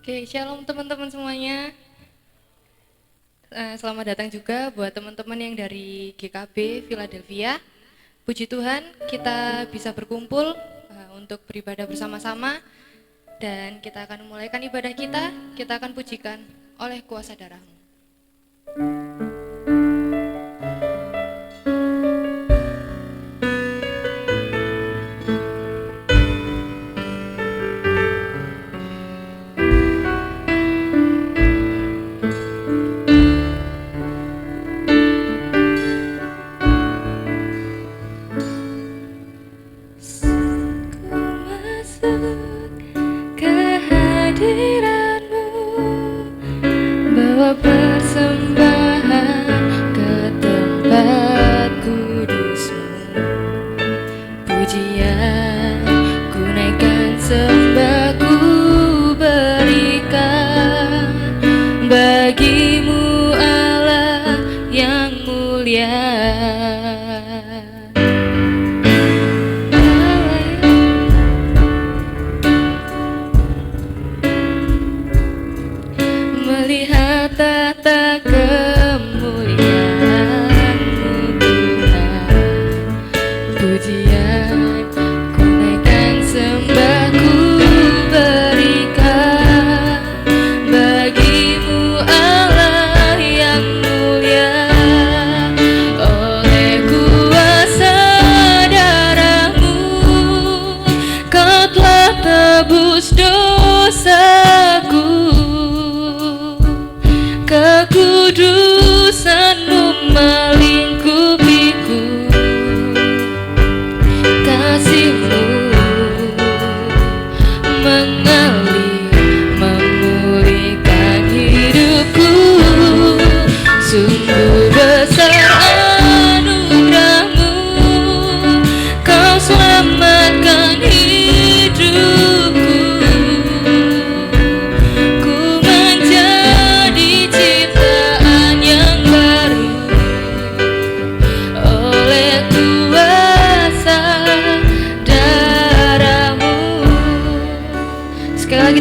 Oke, shalom teman-teman semuanya. Selamat datang juga buat teman-teman yang dari GKB Philadelphia. Puji Tuhan, kita bisa berkumpul untuk beribadah bersama-sama. Dan kita akan memulaikan ibadah kita akan pujikan oleh kuasa darah-Mu.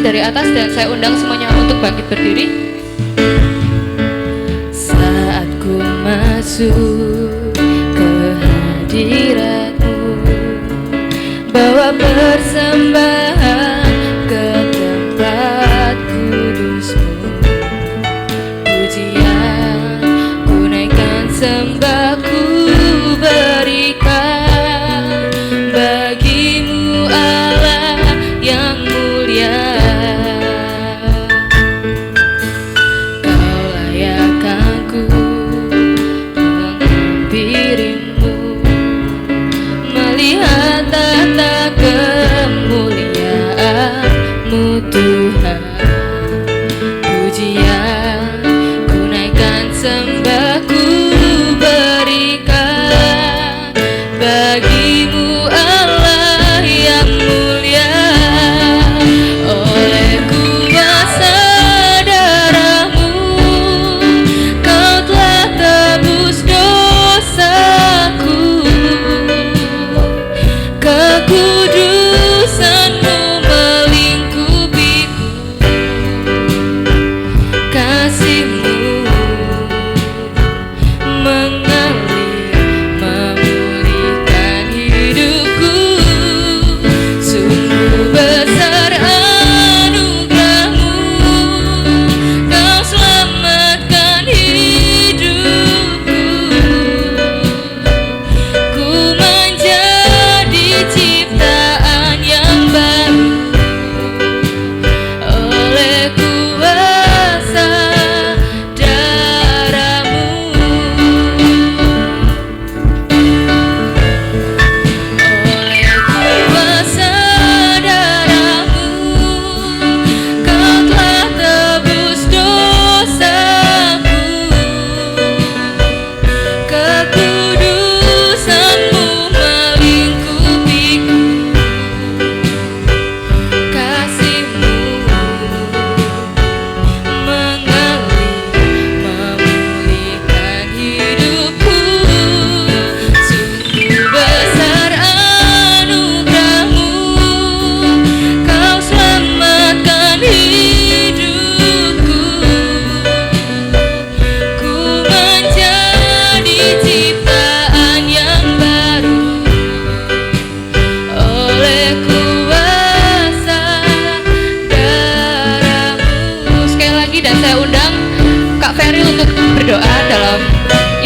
Dari atas dan saya undang semuanya untuk bangkit berdiri. Saat ku masuk ke hadirat-Mu, bawa persembahan ke tempat kudus-Mu. Pujian ku naikkan, sembah ku berikan bagi-Mu Allah yang mulia. Melihat tata kemuliaan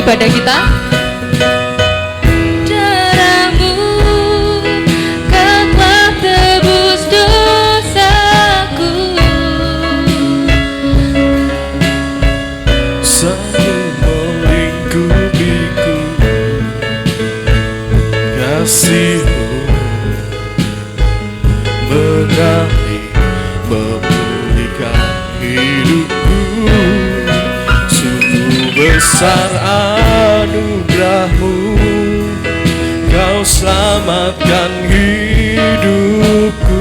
ibadah kita. Darahmu kau telah tebus dosaku. Selalu melingkupiku, kasih-Mu mengalir memulihkan hidupku. Sungguh besar anugerah-Mu, Kau selamatkan hidupku.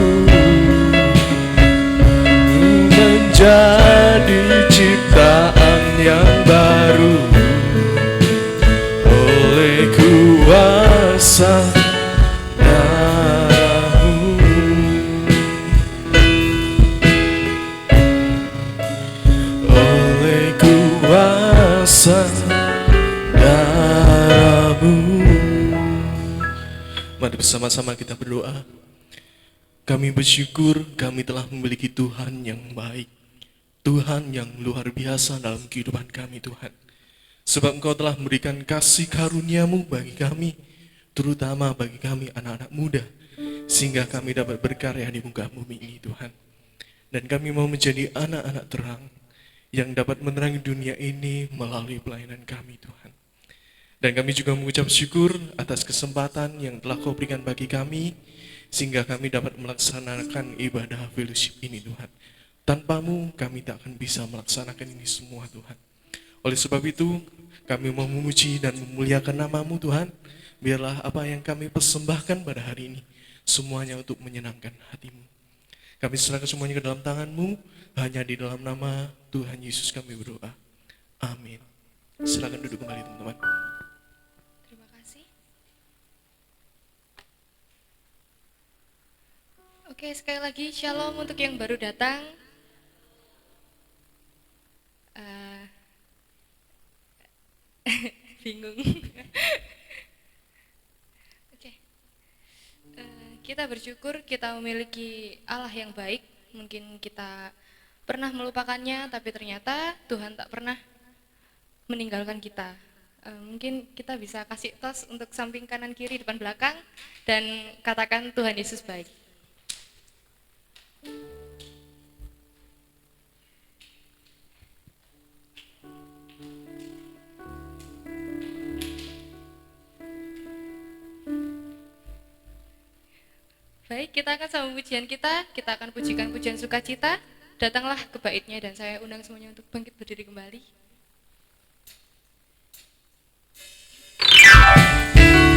Menjadi ciptaan yang baru oleh kuasa darah-Mu. Oleh kuasa darah-Mu. Mari bersama-sama kita berdoa. Kami bersyukur kami telah memiliki Tuhan yang baik, Tuhan yang luar biasa dalam kehidupan kami, Tuhan. Sebab Engkau telah memberikan kasih karunia-Mu bagi kami, terutama bagi kami anak-anak muda, sehingga kami dapat berkarya di muka bumi ini, Tuhan. Dan kami mau menjadi anak-anak terang yang dapat menerangi dunia ini melalui pelayanan kami, Tuhan. Dan kami juga mengucap syukur atas kesempatan yang telah Kau berikan bagi kami, sehingga kami dapat melaksanakan ibadah fellowship ini, Tuhan. Tanpa-Mu kami tak akan bisa melaksanakan ini semua, Tuhan. Oleh sebab itu kami mau memuji dan memuliakan nama-Mu, Tuhan. Biarlah apa yang kami persembahkan pada hari ini semuanya untuk menyenangkan hati-Mu. Kami serahkan semuanya ke dalam tangan-Mu. Hanya di dalam nama Tuhan Yesus kami berdoa. Amin. Silakan duduk kembali, teman-teman. Terima kasih. Oke, sekali lagi shalom untuk yang baru datang. Bingung. Oke. Kita bersyukur kita memiliki Allah yang baik. Mungkin kita pernah melupakannya, tapi ternyata Tuhan tak pernah meninggalkan kita. Mungkin kita bisa kasih tos untuk samping kanan kiri depan belakang dan katakan Tuhan Yesus baik. Baik, kita akan sama pujian kita akan pujikan pujian sukacita. Datanglah ke baitnya dan saya undang semuanya untuk bangkit berdiri kembali. Dengan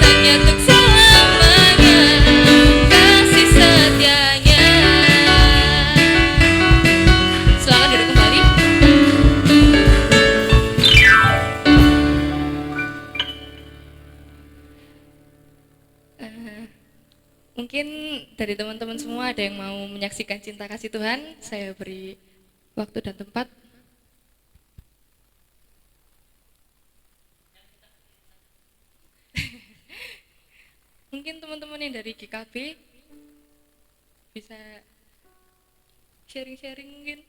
hanya untuk selamanya kasih setianya. Silakan duduk kembali. Mungkin dari teman-teman semua ada yang mau menyaksikan cinta kasih Tuhan, saya beri waktu dan tempat. Mungkin teman-teman yang dari GKB bisa sharing-sharing mungkin.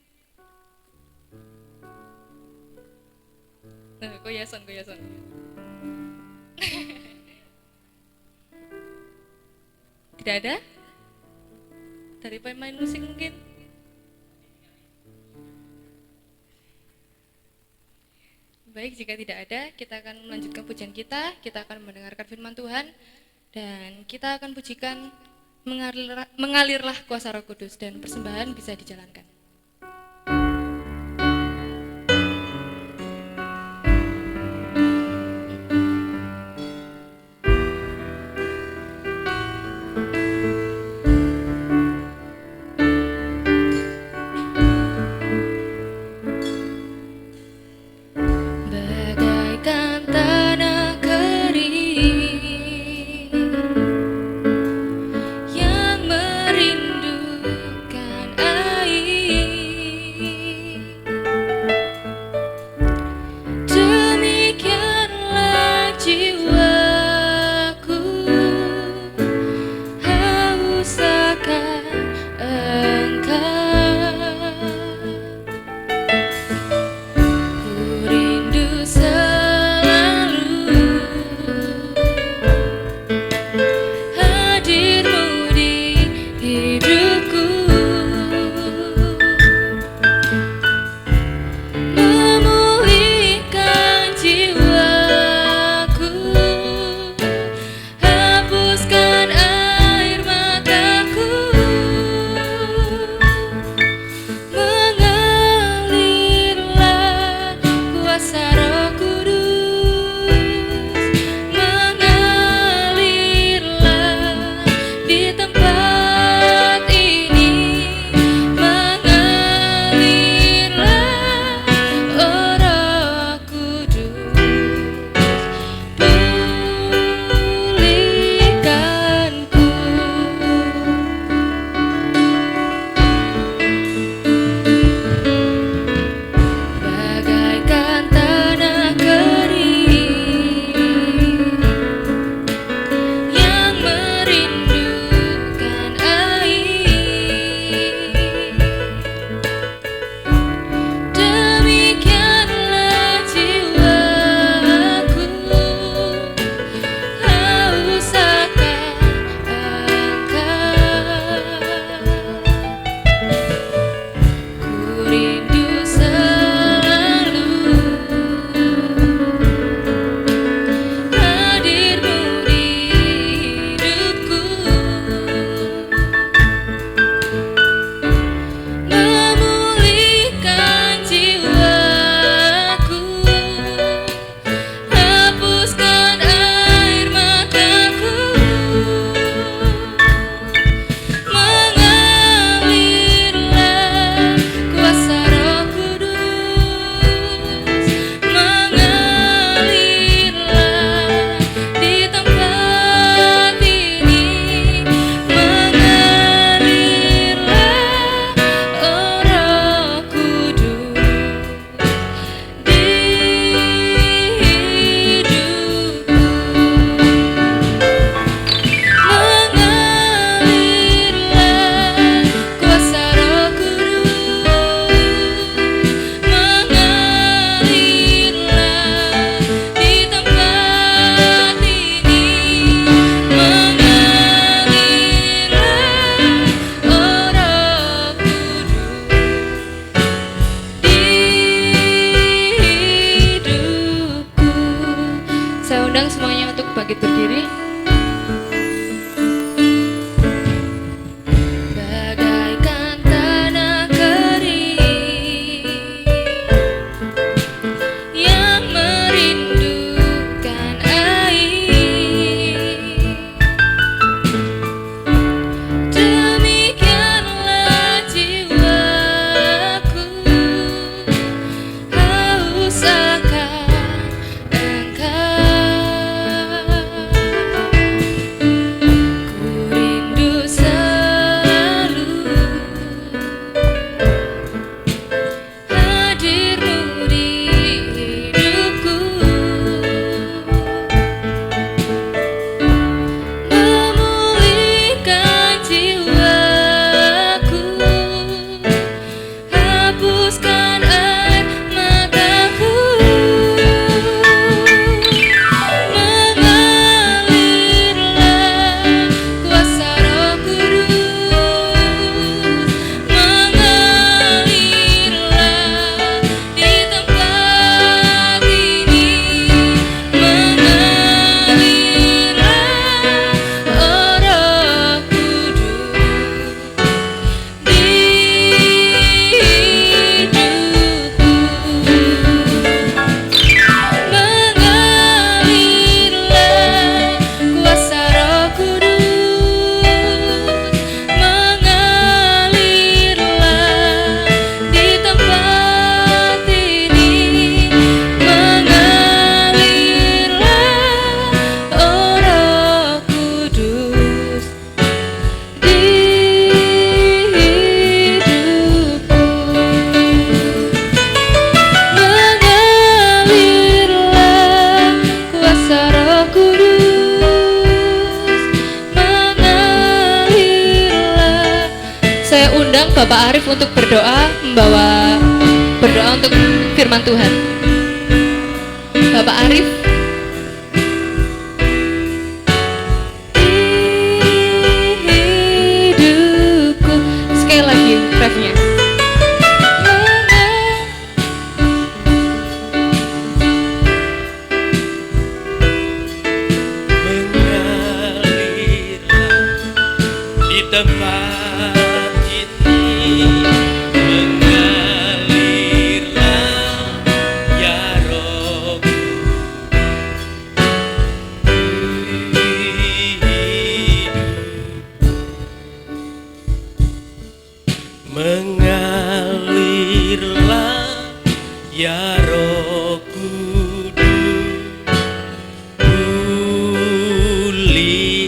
Nah, goyasan. Tidak ada? Dari pemain musik mungkin? Baik, jika tidak ada, kita akan melanjutkan pujian kita akan mendengarkan firman Tuhan, dan kita akan pujikan mengalirlah kuasa Roh Kudus, dan persembahan bisa dijalankan. Bagaikan tanah kering yang merindukan air, demikianlah jiwaku haus akan Engkau. Ku rindu selalu hadir-Mu di hidupku, memulihkan jiwaku, hapuskan air mataku, mengalirlah kuasa Roh Kudus, mengalirlah di tempat ini, mengalirlah oh Roh Kudus, pulihkanku. Bagaikan tanah kering yang merindukan air, demikianlah jiwaku haus akan Engkau. Ku rindu selalu hadir-Mu di hidupku, memulihkan jiwaku, hapuskan air mataku, mengalirlah kuasa Roh Kudus, mengalirlah di tempat ini, mengalirlah oh Roh Kudus di hidupku, mengalirlah kuasa Roh Kudus, mengalirlah di tempat ini, mengalirlah oh Roh Kudus di hidupku. Saya undang semuanya untuk bangkit berdiri. Bagaikan tanah kering yang merindukan air, Bapak Arif untuk berdoa, membawa berdoa untuk firman Tuhan. Bapak Arif. Hidupku. Sekali lagi refnya. Tempat ini mengalirlah ya Rohku, mengalirlah ya Roh Kudus, pulihkan.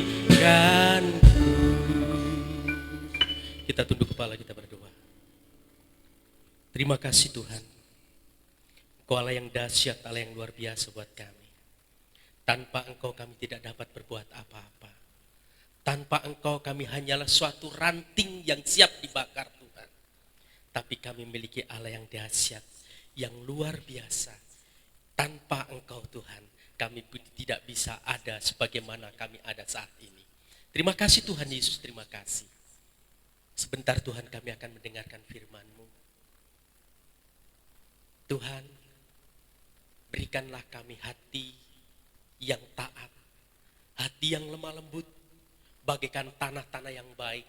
Kita tunduk kepala, kita berdoa. Terima kasih Tuhan, Engkau Allah yang dahsyat, Allah yang luar biasa buat kami. Tanpa Engkau kami tidak dapat berbuat apa-apa. Tanpa Engkau kami hanyalah suatu ranting yang siap dibakar Tuhan. Tapi kami memiliki Allah yang dahsyat, yang luar biasa. Tanpa Engkau Tuhan, kami tidak bisa ada sebagaimana kami ada saat ini. Terima kasih Tuhan Yesus, terima kasih. Sebentar Tuhan kami akan mendengarkan firman-Mu. Tuhan, berikanlah kami hati yang taat, hati yang lemah lembut, bagaikan tanah-tanah yang baik,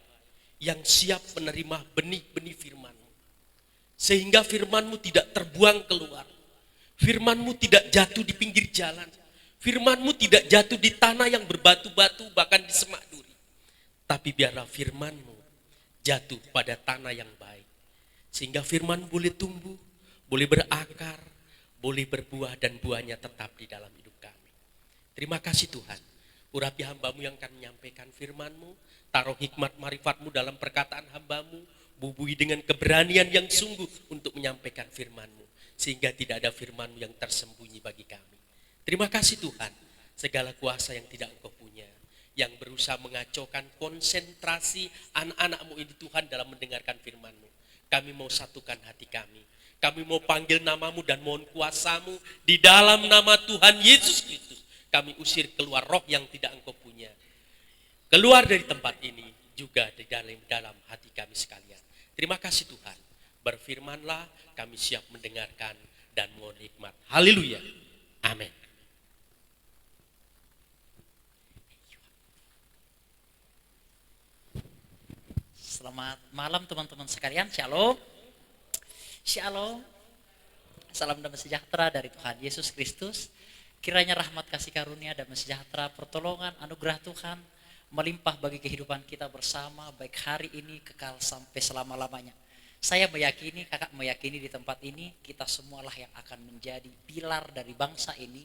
yang siap menerima benih-benih firman-Mu. Sehingga firman-Mu tidak terbuang keluar, firman-Mu tidak jatuh di pinggir jalan, firman-Mu tidak jatuh di tanah yang berbatu-batu, bahkan di semak duri. Tapi biarlah firman-Mu jatuh pada tanah yang baik, sehingga firman boleh tumbuh, boleh berakar, boleh berbuah, dan buahnya tetap di dalam hidup kami. Terima kasih Tuhan, urapi hamba-Mu yang akan menyampaikan firman-Mu, taruh hikmat marifat-Mu dalam perkataan hamba-Mu, bubuhi dengan keberanian yang sungguh untuk menyampaikan firman-Mu, sehingga tidak ada firman-Mu yang tersembunyi bagi kami. Terima kasih Tuhan, segala kuasa yang tidak Engkau punya, yang berusaha mengacaukan konsentrasi anak-anak-Mu ini Tuhan dalam mendengarkan firman-Mu. Kami mau satukan hati kami. Kami mau panggil nama-Mu dan mohon kuasa-Mu di dalam nama Tuhan Yesus Kristus. Kami usir keluar roh yang tidak Engkau punya. Keluar dari tempat ini juga di dalam hati kami sekalian. Terima kasih Tuhan. Berfirmanlah, kami siap mendengarkan dan mohon hikmat. Haleluya. Amin. Selamat malam teman-teman sekalian, shalom. Shalom. Salam damai sejahtera dari Tuhan Yesus Kristus. Kiranya rahmat kasih karunia dan sejahtera, pertolongan, anugerah Tuhan melimpah bagi kehidupan kita bersama, baik hari ini kekal sampai selama-lamanya. Saya meyakini, kakak meyakini di tempat ini kita semualah yang akan menjadi pilar dari bangsa ini.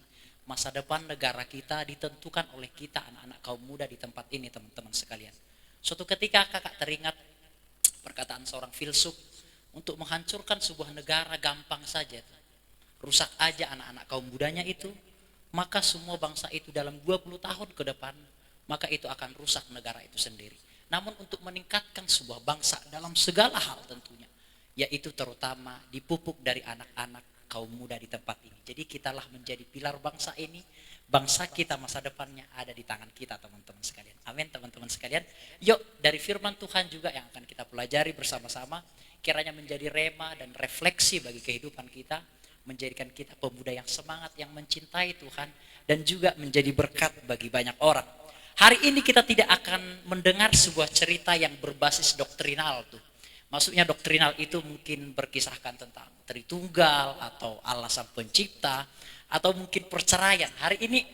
Masa depan negara kita ditentukan oleh kita anak-anak kaum muda di tempat ini teman-teman sekalian. Suatu ketika kakak teringat perkataan seorang filsuf, untuk menghancurkan sebuah negara gampang saja. Rusak aja anak-anak kaum mudanya itu, maka semua bangsa itu dalam 20 tahun ke depan, maka itu akan rusak negara itu sendiri. Namun untuk meningkatkan sebuah bangsa dalam segala hal tentunya, yaitu terutama dipupuk dari anak-anak kaum muda di tempat ini. Jadi kitalah menjadi pilar bangsa ini. Bangsa kita masa depannya ada di tangan kita teman-teman sekalian. Amin teman-teman sekalian. Yuk dari firman Tuhan juga yang akan kita pelajari bersama-sama. Kiranya menjadi rema dan refleksi bagi kehidupan kita. Menjadikan kita pemuda yang semangat, yang mencintai Tuhan. Dan juga menjadi berkat bagi banyak orang. Hari ini kita tidak akan mendengar sebuah cerita yang berbasis doktrinal tuh. Maksudnya doktrinal itu mungkin berkisahkan tentang Tritunggal atau Allah Sang Pencipta atau mungkin perceraian. Hari ini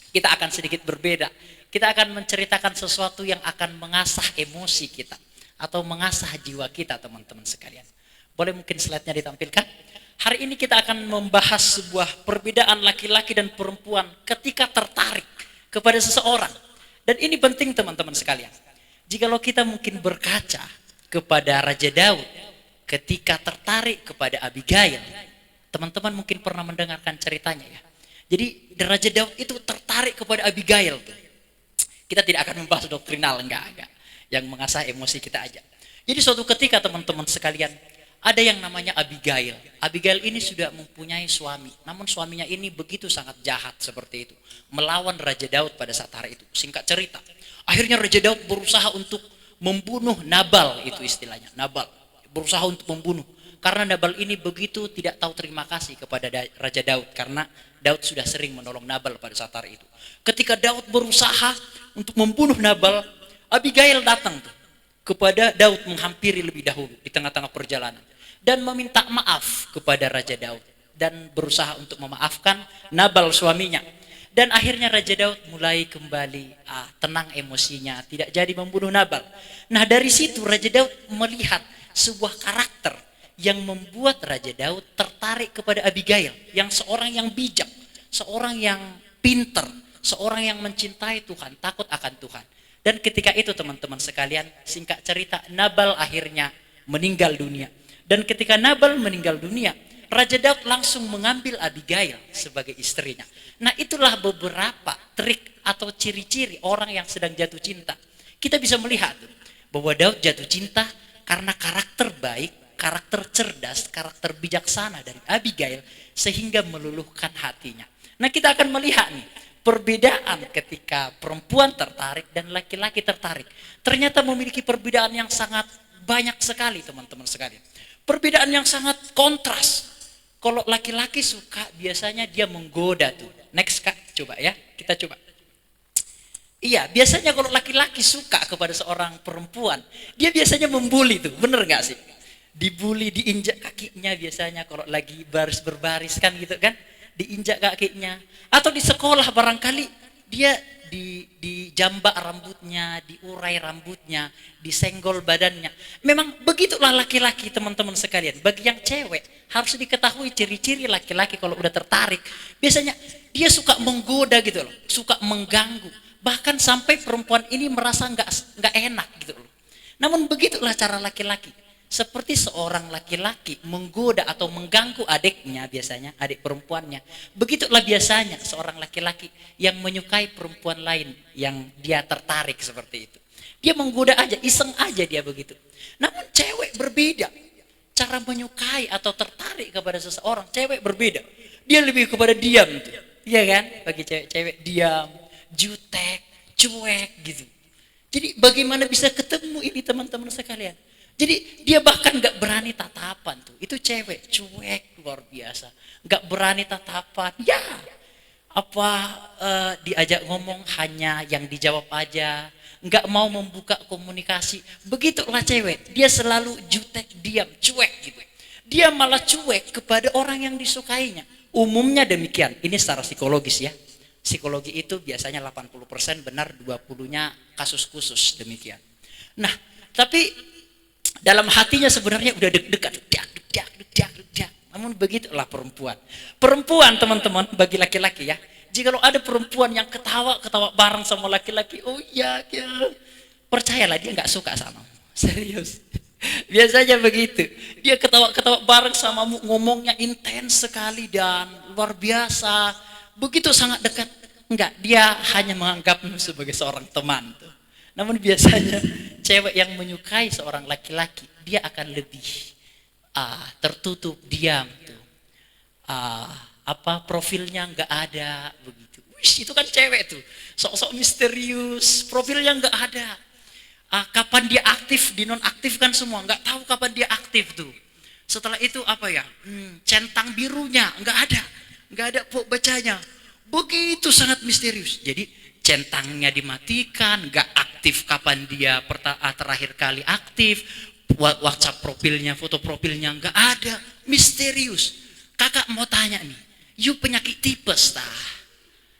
kita akan sedikit berbeda. Kita akan menceritakan sesuatu yang akan mengasah emosi kita atau mengasah jiwa kita teman-teman sekalian. Boleh mungkin slide-nya ditampilkan? Hari ini kita akan membahas sebuah perbedaan laki-laki dan perempuan ketika tertarik kepada seseorang. Dan ini penting teman-teman sekalian. Jikalau kita mungkin berkaca kepada Raja Daud ketika tertarik kepada Abigail, teman-teman mungkin pernah mendengarkan ceritanya ya. Jadi Raja Daud itu tertarik kepada Abigail tuh. Kita tidak akan membahas doktrinal, enggak. Yang mengasah emosi kita aja. Jadi suatu ketika teman-teman sekalian, ada yang namanya Abigail. Abigail ini sudah mempunyai suami, namun suaminya ini begitu sangat jahat seperti itu, melawan Raja Daud pada saat hari itu. Singkat cerita, akhirnya Raja Daud berusaha untuk membunuh Nabal, itu istilahnya. Nabal berusaha untuk membunuh, karena Nabal ini begitu tidak tahu terima kasih kepada Raja Daud, karena Daud sudah sering menolong Nabal pada saat hari itu. Ketika Daud berusaha untuk membunuh Nabal, Abigail datang tuh kepada Daud, menghampiri lebih dahulu di tengah-tengah perjalanan dan meminta maaf kepada Raja Daud dan berusaha untuk memaafkan Nabal suaminya. Dan akhirnya Raja Daud mulai kembali tenang emosinya, tidak jadi membunuh Nabal. Nah, dari situ Raja Daud melihat sebuah karakter yang membuat Raja Daud tertarik kepada Abigail, yang seorang yang bijak, seorang yang pinter, seorang yang mencintai Tuhan, takut akan Tuhan. Dan ketika itu teman-teman sekalian, singkat cerita, Nabal akhirnya meninggal dunia. Dan ketika Nabal meninggal dunia, Raja Daud langsung mengambil Abigail sebagai istrinya. Nah, itulah beberapa trik atau ciri-ciri orang yang sedang jatuh cinta. Kita bisa melihat bahwa Daud jatuh cinta karena karakter baik, karakter cerdas, karakter bijaksana dari Abigail, sehingga meluluhkan hatinya. Nah, kita akan melihat nih, perbedaan ketika perempuan tertarik dan laki-laki tertarik. Ternyata memiliki perbedaan yang sangat banyak sekali teman-teman sekalian. Perbedaan yang sangat kontras. Kalau laki-laki suka, biasanya dia menggoda tuh. Next Kak, coba ya, kita coba. Iya, biasanya kalau laki-laki suka kepada seorang perempuan, dia biasanya membuli tuh, bener gak sih? Dibully, diinjak kakinya biasanya kalau lagi baris berbaris kan gitu kan. Diinjak kakinya, atau di sekolah barangkali dia dijambak rambutnya, diurai rambutnya, disenggol badannya. Memang begitulah laki-laki teman-teman sekalian. Bagi yang cewek harus diketahui ciri-ciri laki-laki kalau udah tertarik. Biasanya dia suka menggoda gitu loh, suka mengganggu, bahkan sampai perempuan ini merasa nggak enak gitu loh. Namun begitulah cara laki-laki. Seperti seorang laki-laki menggoda atau mengganggu adiknya, biasanya adik perempuannya. Begitulah biasanya seorang laki-laki yang menyukai perempuan lain yang dia tertarik seperti itu. Dia menggoda aja, iseng aja dia begitu. Namun cewek berbeda. Cara menyukai atau tertarik kepada seseorang, cewek berbeda. Dia lebih kepada diam tuh. Iya kan? Bagi cewek-cewek diam, jutek, cuek gitu. Jadi bagaimana bisa ketemu ini teman-teman sekalian? Jadi dia bahkan gak berani tatapan tuh. Itu cewek cuek luar biasa. Gak berani tatapan. Ya diajak ngomong hanya yang dijawab aja. Gak mau membuka komunikasi. Begitulah cewek. Dia selalu jutek, diam, cuek gitu. Dia malah cuek kepada orang yang disukainya. Umumnya demikian. Ini secara psikologis ya. Psikologi itu biasanya 80% benar, 20-nya kasus khusus demikian. Nah, tapi dalam hatinya sebenarnya udah deg-degan, deg-deg. Namun begitulah perempuan. Perempuan teman-teman bagi laki-laki ya. Jika ada perempuan yang ketawa bareng sama laki-laki, oh iya, percayalah dia nggak suka sama. Serius. Biasanya begitu. Dia ketawa bareng samamu, ngomongnya intens sekali dan luar biasa. Begitu sangat dekat. Enggak, dia hanya menganggapmu sebagai seorang teman tuh. Namun biasanya cewek yang menyukai seorang laki-laki, dia akan lebih tertutup, diam tuh. Profilnya nggak ada begitu. Wish, itu kan cewek tuh, sok-sok misterius, profilnya nggak ada. Kapan dia aktif, dinonaktifkan semua, nggak tahu kapan dia aktif tuh. Setelah itu centang birunya nggak ada bacanya. Begitu sangat misterius. Jadi centangnya dimatikan, nggak aktif kapan dia terakhir kali aktif, WhatsApp profilnya, foto profilnya nggak ada, misterius. Kakak mau tanya nih, you penyakit tipes tah?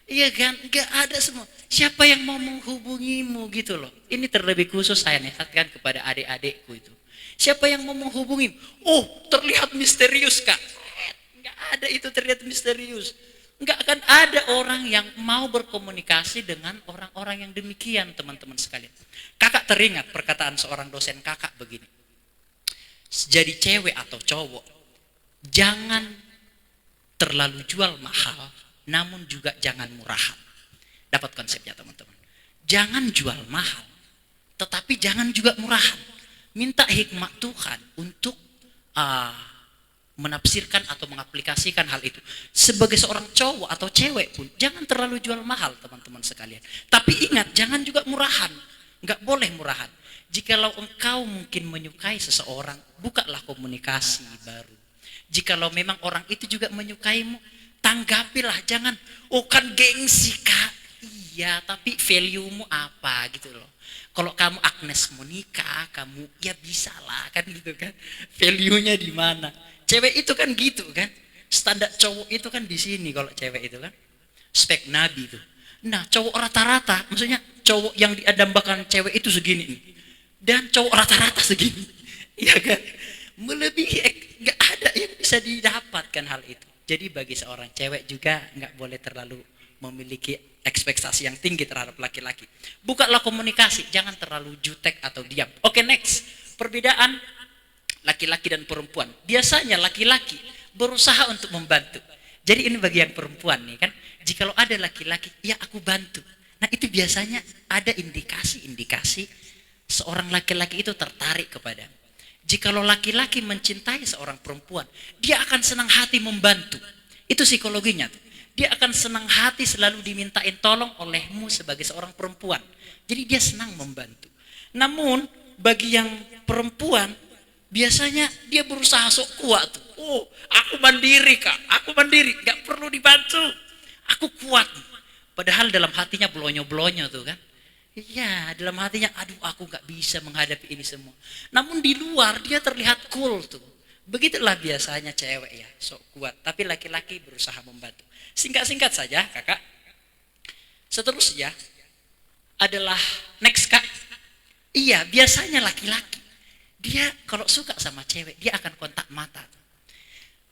Iya kan, nggak ada semua. Siapa yang mau menghubungimu gitu loh? Ini terlebih khusus saya nasihatkan kepada adik-adikku itu. Siapa yang mau menghubungi? Oh, terlihat misterius kak. Nggak ada itu terlihat misterius. Enggak akan ada orang yang mau berkomunikasi dengan orang-orang yang demikian teman-teman sekalian. Kakak teringat perkataan seorang dosen kakak begini. Jadi cewek atau cowok, jangan terlalu jual mahal, namun juga jangan murahan. Dapat konsepnya teman-teman. Jangan jual mahal, tetapi jangan juga murahan. Minta hikmat Tuhan untuk menafsirkan atau mengaplikasikan hal itu. Sebagai seorang cowok atau cewek pun, jangan terlalu jual mahal teman-teman sekalian. Tapi ingat, jangan juga murahan. Nggak boleh murahan. Jikalau engkau mungkin menyukai seseorang, bukalah komunikasi baru. Jikalau memang orang itu juga menyukaimu, tanggapilah. Jangan, oh kan gengsi kak. Iya, tapi value-mu apa gitu loh. Kalau kamu Agnes Monica, kamu ya bisa lah kan gitu kan. Value-nya di mana? Cewek itu kan gitu kan. Standar cowok itu kan di sini kalau cewek itu kan. Spek Nabi itu. Nah, cowok rata-rata, maksudnya cowok yang diadambakan cewek itu segini nih. Dan cowok rata-rata segini. Iya kan? Melebihi, nggak ada yang bisa didapatkan hal itu. Jadi bagi seorang cewek juga nggak boleh terlalu memiliki ekspektasi yang tinggi terhadap laki-laki. Bukalah komunikasi, jangan terlalu jutek atau diam. Oke, next. Perbedaan laki-laki dan perempuan. Biasanya laki-laki berusaha untuk membantu. Jadi ini bagi yang perempuan nih kan. Jikalau ada laki-laki, ya aku bantu. Nah itu biasanya ada indikasi-indikasi seorang laki-laki itu tertarik kepada. Jikalau laki-laki mencintai seorang perempuan, dia akan senang hati membantu. Itu psikologinya tuh. Dia akan senang hati selalu dimintain tolong olehmu sebagai seorang perempuan. Jadi dia senang membantu. Namun bagi yang perempuan, biasanya dia berusaha sok kuat tuh. Oh, aku mandiri kak, aku mandiri, gak perlu dibantu. Aku kuat. Padahal dalam hatinya blonyo-blonyo tuh kan. Iya, dalam hatinya, aduh aku gak bisa menghadapi ini semua. Namun di luar dia terlihat cool tuh. Begitulah biasanya cewek ya, sok kuat. Tapi laki-laki berusaha membantu. Singkat-singkat saja kakak. Seterusnya adalah next kak. Iya, biasanya laki-laki. Dia kalau suka sama cewek, dia akan kontak mata.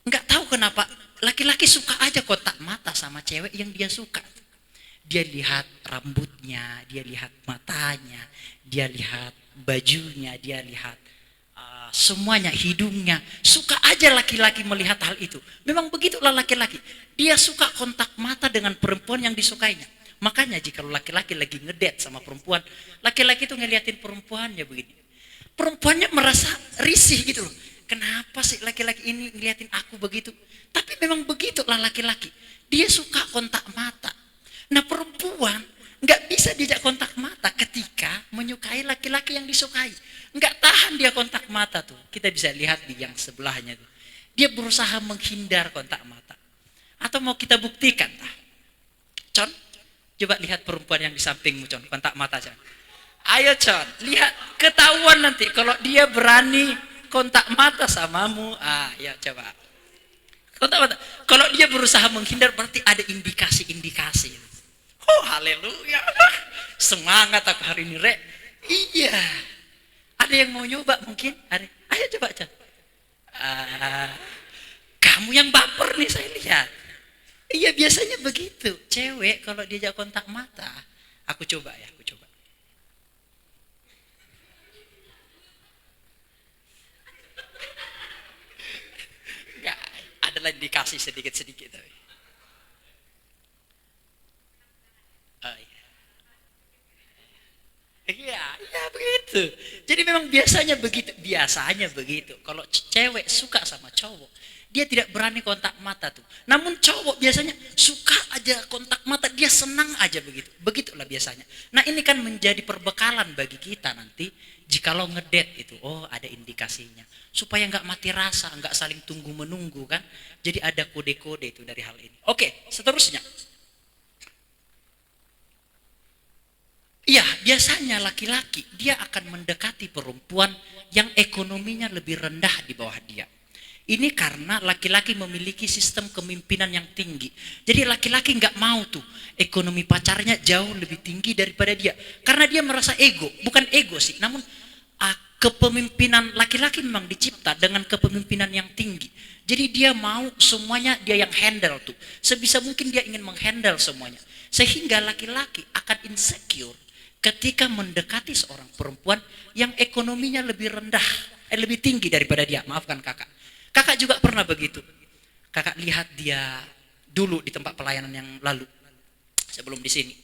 Enggak tahu kenapa, laki-laki suka aja kontak mata sama cewek yang dia suka. Dia lihat rambutnya, dia lihat matanya, dia lihat bajunya, dia lihat semuanya, hidungnya. Suka aja laki-laki melihat hal itu. Memang begitulah laki-laki. Dia suka kontak mata dengan perempuan yang disukainya. Makanya jika laki-laki lagi ngedate sama perempuan, laki-laki itu ngeliatin perempuannya begini. Perempuannya merasa risih gitu loh. Kenapa sih laki-laki ini ngeliatin aku begitu? Tapi memang begitulah laki-laki. Dia suka kontak mata. Nah perempuan nggak bisa diajak kontak mata ketika menyukai laki-laki yang disukai. Nggak tahan dia kontak mata tuh. Kita bisa lihat di yang sebelahnya tuh. Dia berusaha menghindar kontak mata. Atau mau kita buktikan tah? Con, coba lihat perempuan yang di sampingmu Con, kontak mata Con. Ayo Con, lihat ketahuan nanti kalau dia berani kontak mata samamu. Ya coba. Kontak mata. Kalau dia berusaha menghindar berarti ada indikasi-indikasi. Oh haleluya. Semangat aku hari ini Rek. Iya. Ada yang mau nyoba mungkin? Ayo coba Con. Kamu yang baper nih saya lihat. Iya biasanya begitu. Cewek kalau diajak kontak mata. Aku coba ya, aku coba. Enggak, adalah indikasi sedikit-sedikit tapi. Oh iya. Iya begitu. Jadi memang biasanya begitu. Kalau cewek suka sama cowok, dia tidak berani kontak mata tuh. Namun cowok biasanya suka aja kontak mata, dia senang aja begitu. Begitulah biasanya. Nah ini kan menjadi perbekalan bagi kita nanti, jikalau ngedate itu, oh ada indikasinya. Supaya nggak mati rasa, nggak saling tunggu menunggu kan. Jadi ada kode-kode itu dari hal ini. Oke, seterusnya. Iya, biasanya laki-laki dia akan mendekati perempuan yang ekonominya lebih rendah di bawah dia. Ini karena laki-laki memiliki sistem kepemimpinan yang tinggi. Jadi laki-laki nggak mau tuh ekonomi pacarnya jauh lebih tinggi daripada dia. Karena dia merasa ego, bukan ego sih, namun kepemimpinan laki-laki memang dicipta dengan kepemimpinan yang tinggi. Jadi dia mau semuanya dia yang handle tuh. Sebisa mungkin dia ingin menghandle semuanya. Sehingga laki-laki akan insecure ketika mendekati seorang perempuan yang ekonominya lebih rendah, lebih tinggi daripada dia. Maafkan kakak. Kakak juga pernah begitu. Kakak lihat dia dulu di tempat pelayanan yang lalu, sebelum di sini,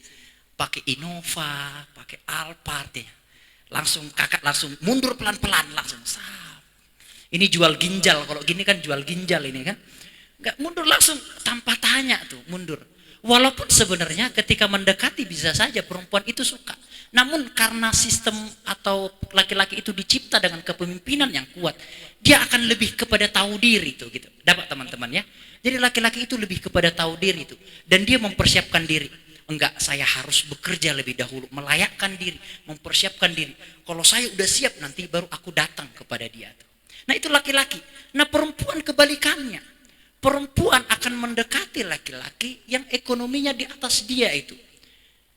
pakai Innova, pakai Alphard ya. Langsung kakak langsung mundur pelan-pelan langsung. Ini jual ginjal, kalau gini kan jual ginjal ini kan. Enggak, mundur langsung tanpa tanya tuh, mundur. Walaupun sebenarnya ketika mendekati bisa saja perempuan itu suka. Namun karena sistem atau laki-laki itu dicipta dengan kepemimpinan yang kuat, dia akan lebih kepada tahu diri tuh gitu. Dapat teman-teman ya. Jadi laki-laki itu lebih kepada tahu diri itu, dan dia mempersiapkan diri. Enggak, saya harus bekerja lebih dahulu, melayakkan diri, mempersiapkan diri. Kalau saya udah siap nanti baru aku datang kepada dia tuh. Nah itu laki-laki. Nah perempuan kebalikannya. Perempuan akan mendekati laki-laki yang ekonominya di atas dia itu.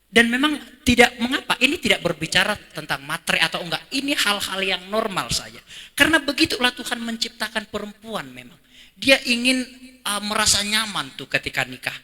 Dan memang tidak mengapa, ini tidak berbicara tentang materi atau enggak. Ini hal-hal yang normal saja. Karena begitulah Tuhan menciptakan perempuan memang. Dia ingin merasa nyaman tuh ketika nikah.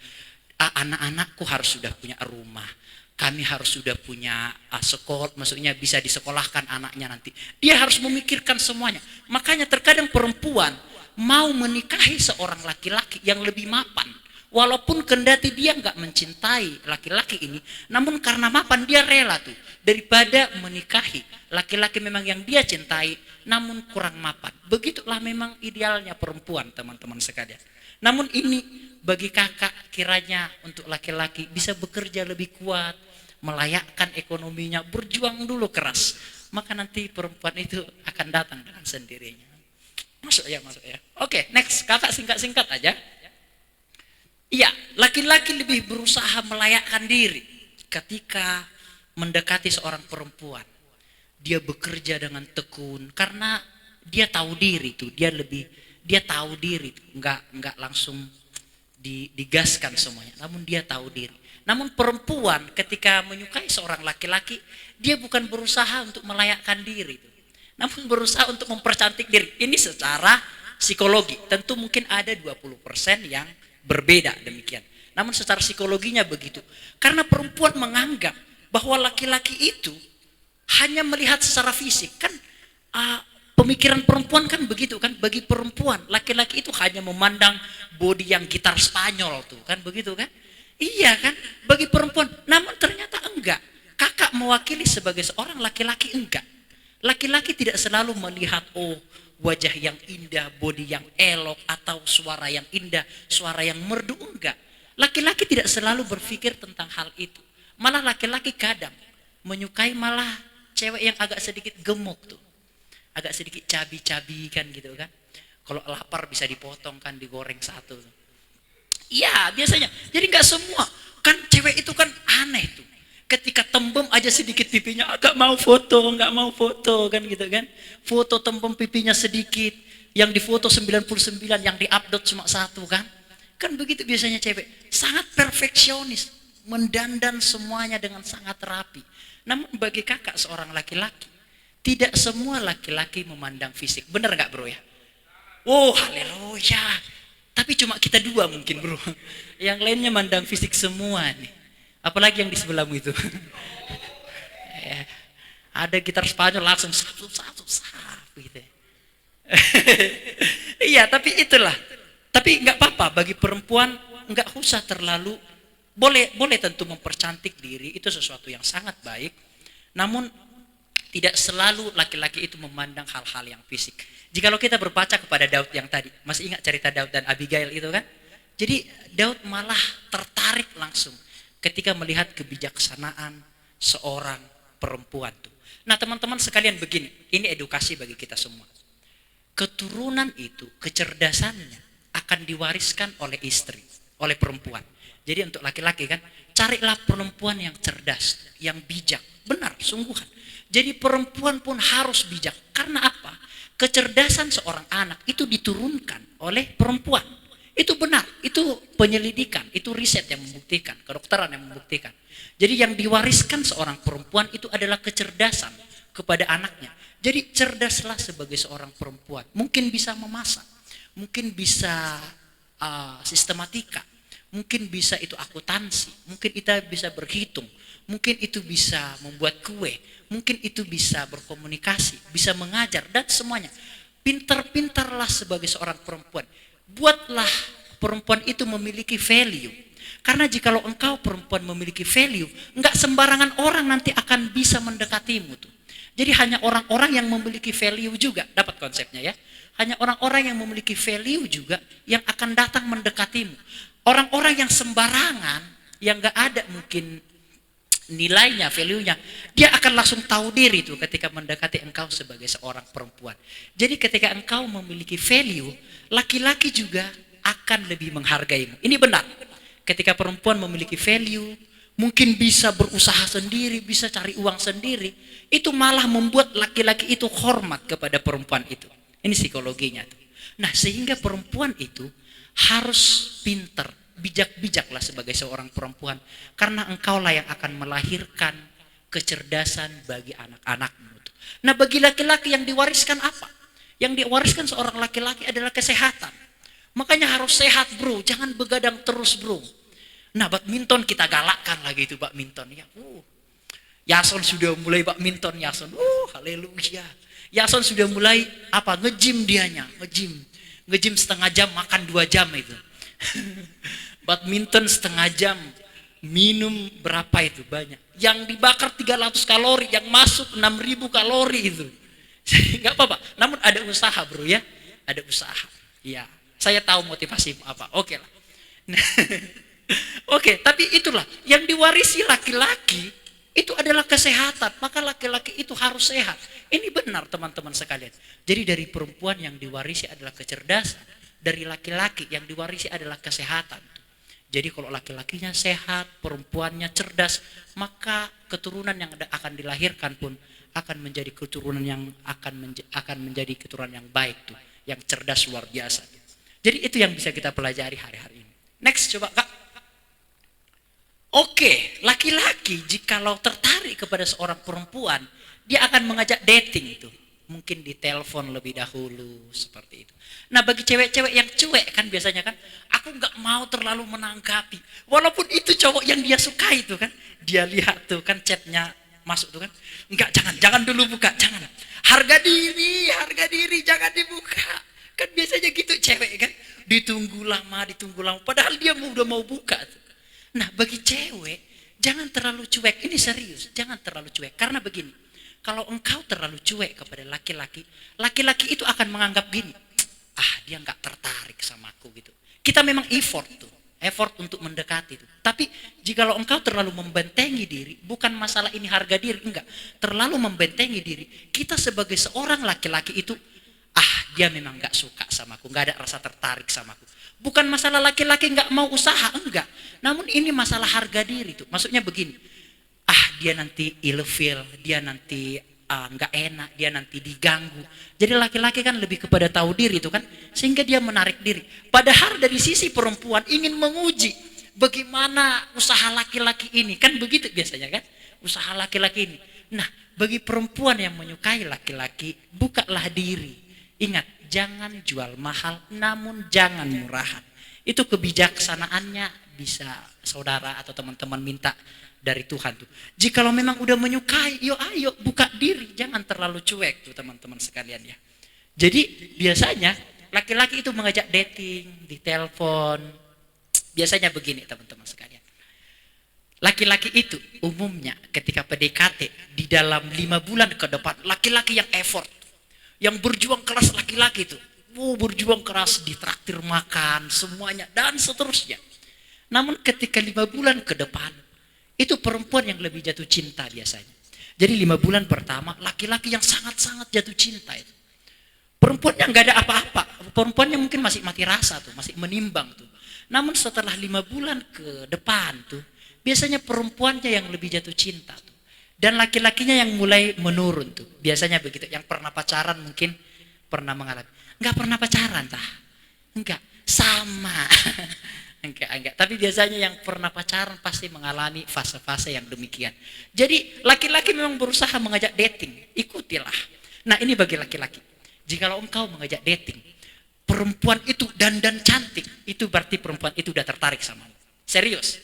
Anak-anakku harus sudah punya rumah. Kami harus sudah punya sekolah, maksudnya bisa disekolahkan anaknya nanti. Dia harus memikirkan semuanya. Makanya terkadang perempuan mau menikahi seorang laki-laki yang lebih mapan. Walaupun kendati dia nggak mencintai laki-laki ini, namun karena mapan dia rela tuh. Daripada menikahi laki-laki memang yang dia cintai, namun kurang mapan. Begitulah memang idealnya perempuan, teman-teman sekalian. Namun ini bagi kakak kiranya untuk laki-laki bisa bekerja lebih kuat, melayakkan ekonominya, berjuang dulu keras. Maka nanti perempuan itu akan datang dengan sendirinya. Masuk ya. Oke, next. Kakak singkat-singkat aja. Iya, laki-laki lebih berusaha melayakkan diri ketika mendekati seorang perempuan. Dia bekerja dengan tekun karena dia tahu diri tuh, dia tahu diri tuh, enggak langsung digaskan semuanya, namun dia tahu diri. Namun perempuan ketika menyukai seorang laki-laki, dia bukan berusaha untuk melayakkan diri tuh, namun berusaha untuk mempercantik diri. Ini secara psikologi. Tentu mungkin ada 20% yang berbeda demikian. Namun secara psikologinya begitu. Karena perempuan menganggap bahwa laki-laki itu hanya melihat secara fisik. Kan pemikiran perempuan kan begitu kan. Bagi perempuan, laki-laki itu hanya memandang body yang gitar Spanyol tuh kan, begitu kan? Iya kan? Bagi perempuan. Namun ternyata enggak. Kakak mewakili sebagai seorang laki-laki enggak. Laki-laki tidak selalu melihat wajah yang indah, body yang elok, atau suara yang indah, suara yang merdu, enggak. Laki-laki tidak selalu berpikir tentang hal itu. Malah laki-laki kadang menyukai malah cewek yang agak sedikit gemuk tuh. Agak sedikit cabi-cabi kan gitu kan. Kalau lapar bisa dipotong kan, digoreng satu tuh. Iya biasanya. Jadi enggak semua. Kan cewek itu kan aneh tuh. Ketika tembem aja sedikit pipinya, agak mau foto, enggak mau foto kan gitu kan. Foto tembem pipinya sedikit, yang difoto 99, yang diupload cuma satu kan. Kan begitu biasanya cewek, sangat perfeksionis, mendandan semuanya dengan sangat rapi. Namun bagi kakak seorang laki-laki, tidak semua laki-laki memandang fisik. Benar enggak bro ya? Oh haleluya. Tapi cuma kita dua mungkin bro. Yang lainnya mandang fisik semua nih. Apalagi yang di sebelahmu itu. Ada gitar Spanyol langsung satu gitu. Iya, tapi itulah. Tapi enggak apa-apa bagi perempuan, enggak usah terlalu, boleh tentu mempercantik diri, itu sesuatu yang sangat baik. Namun tidak selalu laki-laki itu memandang hal-hal yang fisik. Jikalau kita berbaca kepada Daud yang tadi, masih ingat cerita Daud dan Abigail itu kan? Jadi Daud malah tertarik langsung ketika melihat kebijaksanaan seorang perempuan tuh. Nah teman-teman sekalian begini, ini edukasi bagi kita semua. Keturunan itu, kecerdasannya akan diwariskan oleh istri, oleh perempuan. Jadi untuk laki-laki kan, carilah perempuan yang cerdas, yang bijak. Benar, sungguhan. Jadi perempuan pun harus bijak. Karena apa? Kecerdasan seorang anak itu diturunkan oleh perempuan. Itu benar, itu penyelidikan, itu riset yang membuktikan, kedokteran yang membuktikan. Jadi yang diwariskan seorang perempuan itu adalah kecerdasan kepada anaknya. Jadi cerdaslah sebagai seorang perempuan. Mungkin bisa memasak, mungkin bisa sistematika, mungkin bisa itu akuntansi, mungkin kita bisa berhitung, mungkin itu bisa membuat kue, mungkin itu bisa berkomunikasi, bisa mengajar dan semuanya. Pintar-pintarlah sebagai seorang perempuan. Buatlah perempuan itu memiliki value. Karena jikalau engkau perempuan memiliki value, enggak sembarangan orang nanti akan bisa mendekatimu tuh. Jadi hanya orang-orang yang memiliki value juga, dapat konsepnya ya. Hanya orang-orang yang memiliki value juga yang akan datang mendekatimu. Orang-orang yang sembarangan, yang gak ada mungkin nilainya, value-nya, dia akan langsung tahu diri tuh ketika mendekati engkau sebagai seorang perempuan. Jadi ketika engkau memiliki value, laki-laki juga akan lebih menghargaimu. Ini benar. Ketika perempuan memiliki value, mungkin bisa berusaha sendiri, bisa cari uang sendiri, itu malah membuat laki-laki itu hormat kepada perempuan itu. Ini psikologinya tuh. Nah, sehingga perempuan itu harus pinter, bijak-bijaklah sebagai seorang perempuan, karena engkaulah yang akan melahirkan kecerdasan bagi anak-anakmu. Nah, bagi laki-laki yang diwariskan apa? Yang diwariskan seorang laki-laki adalah kesehatan. Makanya harus sehat bro, jangan begadang terus bro. Nah, badminton kita galakkan lagi itu badminton ya. Yason sudah mulai badminton Yason. Haleluya. Yason sudah mulai apa? Nge-gym dianya, nge-gym. Nge-gym setengah jam, makan 2 jam itu. Badminton setengah jam, minum berapa itu banyak. Yang dibakar 300 kalori, yang masuk 6.000 kalori itu. Enggak apa-apa. Namun ada usaha bro ya, ada usaha. Ya, saya tahu motivasimu apa. Oke lah. Nah, oke, tapi itulah yang diwarisi laki-laki itu adalah kesehatan. Maka laki-laki itu harus sehat. Ini benar teman-teman sekalian. Jadi dari perempuan yang diwarisi adalah kecerdasan, dari laki-laki yang diwarisi adalah kesehatan. Jadi kalau laki-lakinya sehat, perempuannya cerdas, maka keturunan yang akan dilahirkan pun akan menjadi keturunan yang akan menjadi keturunan yang baik tuh, yang cerdas luar biasa. Jadi itu yang bisa kita pelajari hari-hari ini. Next coba Kak. Oke, laki-laki jikalau tertarik kepada seorang perempuan, dia akan mengajak dating itu. Mungkin di telepon lebih dahulu seperti itu. Nah, bagi cewek-cewek yang cuek kan biasanya kan, aku nggak mau terlalu menanggapi. Walaupun itu cowok yang dia suka itu kan, dia lihat tuh kan chatnya masuk tuh kan, enggak, jangan dulu buka, jangan. Harga diri, jangan dibuka. Kan biasanya gitu cewek kan, ditunggu lama, padahal dia udah mau buka tuh. Nah, bagi cewek jangan terlalu cuek, ini serius, jangan terlalu cuek. Karena begini, kalau engkau terlalu cuek kepada laki-laki, laki-laki itu akan menganggap gini, dia nggak tertarik sama aku gitu. Kita memang effort untuk mendekati itu. Tapi jikalau engkau terlalu membentengi diri, bukan masalah ini harga diri, enggak. Terlalu membentengi diri, kita sebagai seorang laki-laki itu, dia memang nggak suka sama aku, nggak ada rasa tertarik sama aku. Bukan masalah laki-laki nggak mau usaha, enggak. Namun ini masalah harga diri tuh. Maksudnya begini, dia nanti ilfeel, dia nanti nggak enak, dia nanti diganggu. Jadi laki-laki kan lebih kepada tahu diri itu kan, sehingga dia menarik diri. Padahal dari sisi perempuan ingin menguji bagaimana usaha laki-laki ini, kan begitu biasanya kan, usaha laki-laki ini. Nah, bagi perempuan yang menyukai laki-laki, bukalah diri. Ingat, jangan jual mahal, namun jangan murahan. Itu kebijaksanaannya bisa saudara atau teman-teman minta dari Tuhan tuh. Jikalau memang udah menyukai, ayo buka diri, jangan terlalu cuek tuh teman-teman sekalian ya. Jadi biasanya laki-laki itu mengajak dating di telepon. Biasanya begini teman-teman sekalian. Laki-laki itu umumnya ketika PDKT di dalam 5 bulan ke depan, laki-laki yang effort, yang berjuang keras laki-laki itu. Berjuang keras, ditraktir makan, semuanya, dan seterusnya. Namun ketika 5 bulan ke depan, itu perempuan yang lebih jatuh cinta biasanya. Jadi 5 bulan pertama, laki-laki yang sangat-sangat jatuh cinta itu. Perempuannya nggak ada apa-apa. Perempuannya mungkin masih mati rasa tuh, masih menimbang tuh. Namun setelah 5 bulan ke depan tuh, biasanya perempuannya yang lebih jatuh cinta tuh. Dan laki-lakinya yang mulai menurun tuh. Biasanya begitu. Yang pernah pacaran mungkin pernah mengalami. Enggak pernah pacaran tah. Enggak. Sama. Enggak. Tapi biasanya yang pernah pacaran pasti mengalami fase-fase yang demikian. Jadi laki-laki memang berusaha mengajak dating. Ikutilah. Nah, ini bagi laki-laki. Jikalau engkau mengajak dating, perempuan itu dandan cantik, itu berarti perempuan itu udah tertarik sama lu. Serius.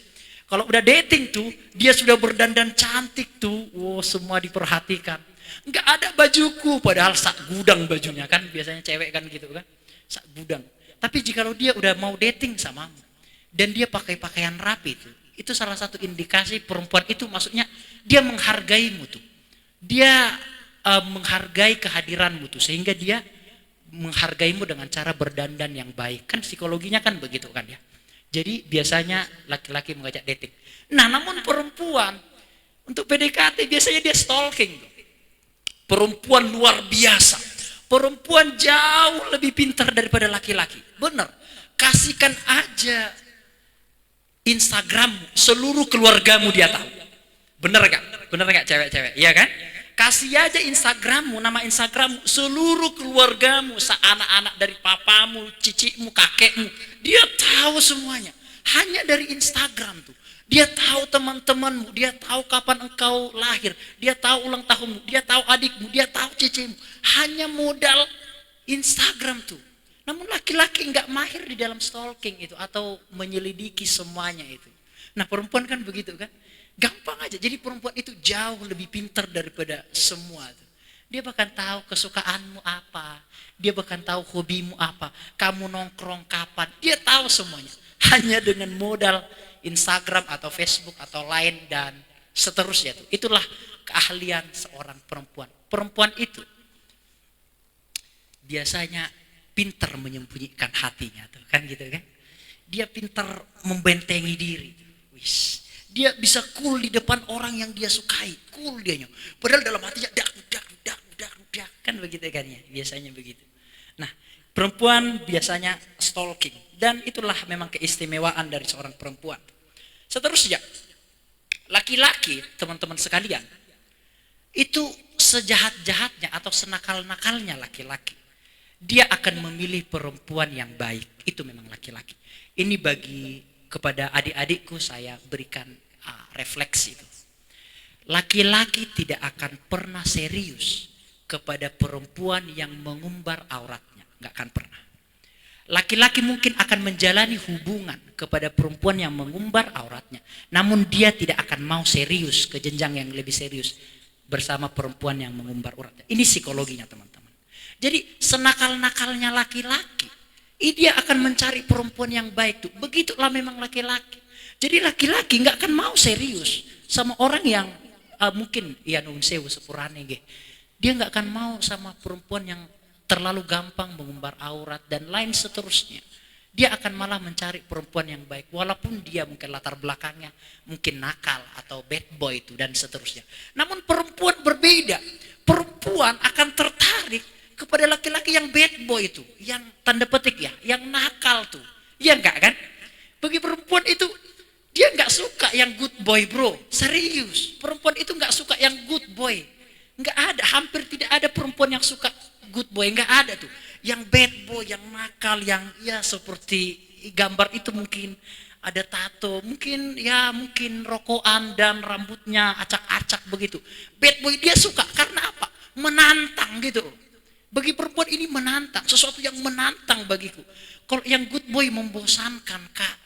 Kalau udah dating tuh, dia sudah berdandan cantik tuh, semua diperhatikan. Enggak ada bajuku, padahal sak gudang bajunya kan, biasanya cewek kan gitu kan, sak gudang. Tapi jikalau dia udah mau dating samamu, dan dia pakai pakaian rapi itu salah satu indikasi perempuan itu maksudnya dia menghargaimu tuh. Dia menghargai kehadiranmu tuh, sehingga dia menghargaimu dengan cara berdandan yang baik. Kan psikologinya kan begitu kan ya. Jadi biasanya laki-laki mengajak dating. Nah, namun perempuan untuk PDKT biasanya dia stalking tuh. Perempuan luar biasa. Perempuan jauh lebih pintar daripada laki-laki. Benar. Kasihkan aja Instagram, seluruh keluargamu dia tahu. Bener gak? Bener gak cewek-cewek? Iya kan? Kasih aja Instagrammu, nama Instagrammu, seluruh keluargamu, anak-anak dari papamu, cicikmu, kakekmu, dia tahu semuanya. Hanya dari Instagram tuh. Dia tahu teman-temanmu, dia tahu kapan engkau lahir, dia tahu ulang tahunmu, dia tahu adikmu, dia tahu cicikmu. Hanya modal Instagram tuh. Namun laki-laki nggak mahir di dalam stalking itu atau menyelidiki semuanya itu. Nah, perempuan kan begitu kan? Gampang aja. Jadi perempuan itu jauh lebih pintar daripada semua tuh. Dia bahkan tahu kesukaanmu apa, dia bahkan tahu hobimu apa, kamu nongkrong kapan, dia tahu semuanya. Hanya dengan modal Instagram atau Facebook atau lain dan seterusnya tuh. Itulah keahlian seorang perempuan. Perempuan itu biasanya pintar menyembunyikan hatinya tuh, kan gitu kan? Dia pintar membentengi diri. Wis. Dia bisa cool di depan orang yang dia sukai, cool dianya. Padahal dalam hatinya dak kan begitu kan ya, biasanya begitu. Nah, perempuan biasanya stalking dan itulah memang keistimewaan dari seorang perempuan. Seterusnya, laki-laki, teman-teman sekalian, itu sejahat-jahatnya atau senakal-nakalnya laki-laki, dia akan memilih perempuan yang baik. Itu memang laki-laki. Ini bagi kepada adik-adikku saya berikan refleksi itu. Laki-laki tidak akan pernah serius kepada perempuan yang mengumbar auratnya, nggak akan pernah. Laki-laki mungkin akan menjalani hubungan kepada perempuan yang mengumbar auratnya, namun dia tidak akan mau serius ke jenjang yang lebih serius bersama perempuan yang mengumbar auratnya. Ini psikologinya teman-teman. Jadi senakal-nakalnya laki-laki, dia akan mencari perempuan yang baik tuh. Begitulah memang laki-laki. Jadi laki-laki nggak akan mau serius sama orang yang mungkin ya nun sewu sepurane ge. Dia nggak akan mau sama perempuan yang terlalu gampang mengumbar aurat dan lain seterusnya. Dia akan malah mencari perempuan yang baik walaupun dia mungkin latar belakangnya mungkin nakal atau bad boy itu dan seterusnya. Namun perempuan berbeda. Perempuan akan tertarik kepada laki-laki yang bad boy itu, yang tanda petik ya, yang nakal tuh. Ya enggak kan? Bagi perempuan itu dia enggak suka yang good boy, bro. Serius. Perempuan itu enggak suka yang good boy. Enggak ada, hampir tidak ada perempuan yang suka good boy, enggak ada tuh. Yang bad boy, yang nakal, yang ya seperti gambar itu mungkin ada tato, mungkin rokokan dan rambutnya acak-acak begitu. Bad boy dia suka karena apa? Menantang gitu. Bagi perempuan ini menantang, sesuatu yang menantang bagiku. Kalau yang good boy membosankan, Kak.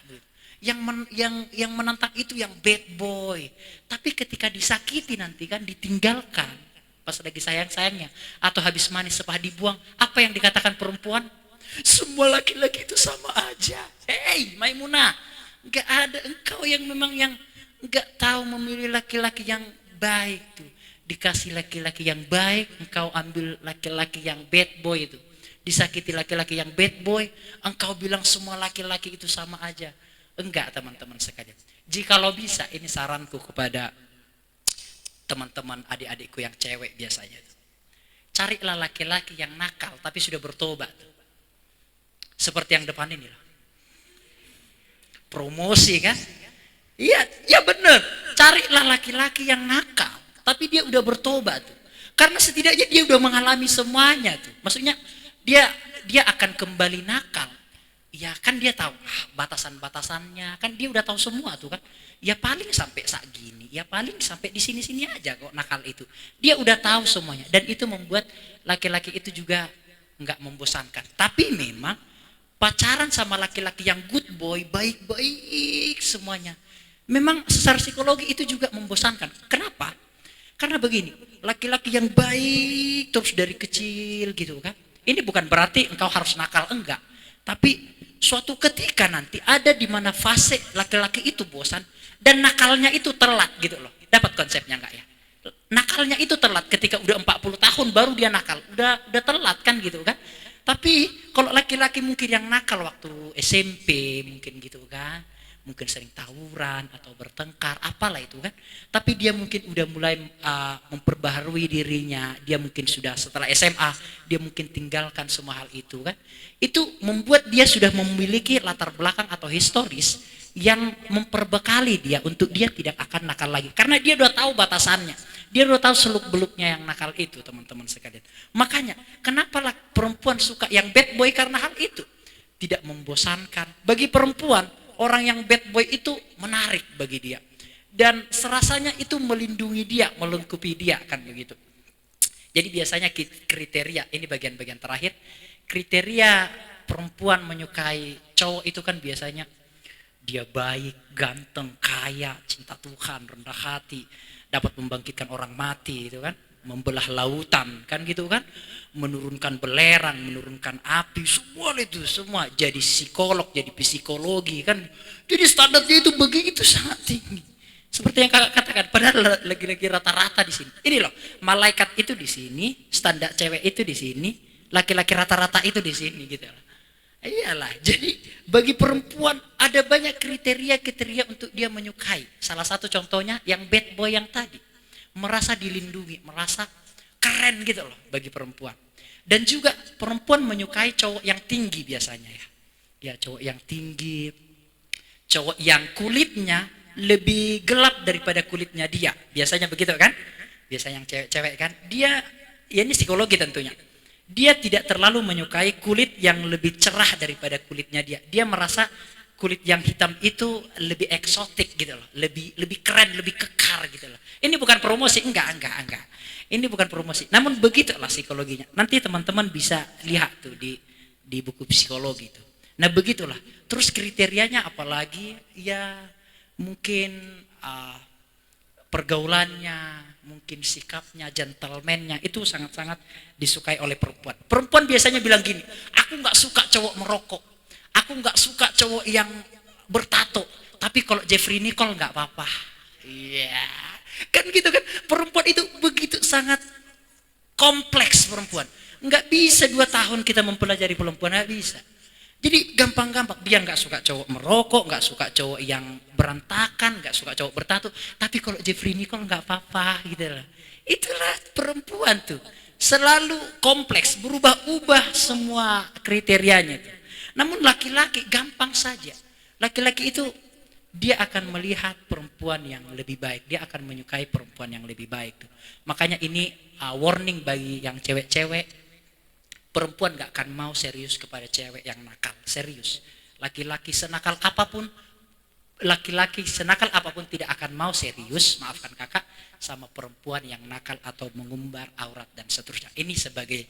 Yang menantang itu yang bad boy. Tapi ketika disakiti nanti kan ditinggalkan, pas lagi sayang-sayangnya atau habis manis sepah dibuang, apa yang dikatakan perempuan? Semua laki-laki itu sama aja. Hey, Maimunah, enggak ada engkau yang memang yang enggak tahu memilih laki-laki yang baik tuh. Dikasih laki-laki yang baik, engkau ambil laki-laki yang bad boy itu. Disakiti laki-laki yang bad boy, engkau bilang semua laki-laki itu sama aja. Enggak, teman-teman sekalian. Jikalau bisa, ini saranku kepada teman-teman adik-adikku yang cewek biasanya. Carilah laki-laki yang nakal tapi sudah bertobat. Seperti yang depan ini loh. Promosi kan? Iya, ya benar. Carilah laki-laki yang nakal tapi dia udah bertobat tuh. Karena setidaknya dia udah mengalami semuanya tuh. Maksudnya dia akan kembali nakal. Ya kan dia tahu batasan-batasannya, kan dia udah tahu semua tuh kan. Ya paling sampai saat gini, ya paling sampai di sini-sini aja kok nakal itu. Dia udah tahu semuanya dan itu membuat laki-laki itu juga nggak membosankan. Tapi memang pacaran sama laki-laki yang good boy, baik-baik semuanya. Memang secara psikologi itu juga membosankan. Kenapa? Karena begini, laki-laki yang baik terus dari kecil gitu kan. Ini bukan berarti engkau harus nakal, enggak. Tapi suatu ketika nanti ada di mana fase laki-laki itu bosan dan nakalnya itu telat gitu loh. Dapat konsepnya enggak ya? Nakalnya itu telat, ketika udah 40 tahun baru dia nakal. Udah telat kan gitu kan. Tapi kalau laki-laki mungkin yang nakal waktu SMP mungkin gitu kan. Mungkin sering tawuran atau bertengkar, apalah itu kan. Tapi dia mungkin udah mulai memperbaharui dirinya. Dia mungkin sudah setelah SMA, dia mungkin tinggalkan semua hal itu kan. Itu membuat dia sudah memiliki latar belakang atau historis yang memperbekali dia untuk dia tidak akan nakal lagi. Karena dia udah tahu batasannya. Dia udah tahu seluk-beluknya yang nakal itu, teman-teman sekalian. Makanya, kenapa perempuan suka yang bad boy karena hal itu? Tidak membosankan. Bagi perempuan, orang yang bad boy itu menarik bagi dia. Dan serasanya itu melindungi dia, melengkapi dia, kan begitu. Jadi biasanya kriteria, ini bagian-bagian terakhir, kriteria perempuan menyukai cowok itu kan biasanya dia baik, ganteng, kaya, cinta Tuhan, rendah hati, dapat membangkitkan orang mati, itu kan, membelah lautan, kan gitu kan, menurunkan belerang, menurunkan api, semua itu, semua jadi psikolog, jadi psikologi, kan, jadi standarnya itu begitu sangat tinggi. Seperti yang kakak katakan, padahal lagi-lagi rata-rata di sini. Ini loh, malaikat itu di sini, standar cewek itu di sini, laki-laki rata-rata itu di sini, gitu loh. Iyalah, jadi bagi perempuan ada banyak kriteria-kriteria untuk dia menyukai. Salah satu contohnya yang bad boy yang tadi. Merasa dilindungi, merasa keren gitu loh bagi perempuan. Dan juga perempuan menyukai cowok yang tinggi biasanya ya. Ya cowok yang tinggi, cowok yang kulitnya lebih gelap daripada kulitnya dia. Biasanya begitu kan? Biasanya yang cewek-cewek kan. Dia, ya ini psikologi tentunya. Dia tidak terlalu menyukai kulit yang lebih cerah daripada kulitnya dia. Dia merasa kulit yang hitam itu lebih eksotik gitu loh. Lebih keren, lebih kekar gitu loh. Ini bukan promosi, enggak. Ini bukan promosi. Namun begitulah psikologinya. Nanti teman-teman bisa lihat tuh di buku psikologi itu. Nah begitulah. Terus kriterianya apalagi? Ya mungkin pergaulannya, mungkin sikapnya, gentleman-nya itu sangat-sangat disukai oleh perempuan. Perempuan biasanya bilang gini, aku nggak suka cowok merokok, aku nggak suka cowok yang bertato, tapi kalau Jeffrey Nicole nggak apa-apa. Iya, kan gitu kan. Perempuan itu begitu sangat kompleks perempuan. Nggak bisa 2 tahun kita mempelajari perempuan, nggak bisa. Jadi gampang-gampang, dia nggak suka cowok merokok, nggak suka cowok yang berantakan, nggak suka cowok bertato. Tapi kalau Jeffrey Nicole nggak apa-apa gitu loh. Itulah perempuan tuh, selalu kompleks, berubah-ubah semua kriterianya tuh. Namun laki-laki gampang saja. Laki-laki itu dia akan melihat perempuan yang lebih baik, dia akan menyukai perempuan yang lebih baik tuh. Makanya ini warning bagi yang cewek-cewek. Perempuan gak akan mau serius kepada cewek yang nakal, serius. Laki-laki senakal apapun tidak akan mau serius, maafkan kakak, sama perempuan yang nakal atau mengumbar aurat dan seterusnya. Ini sebagai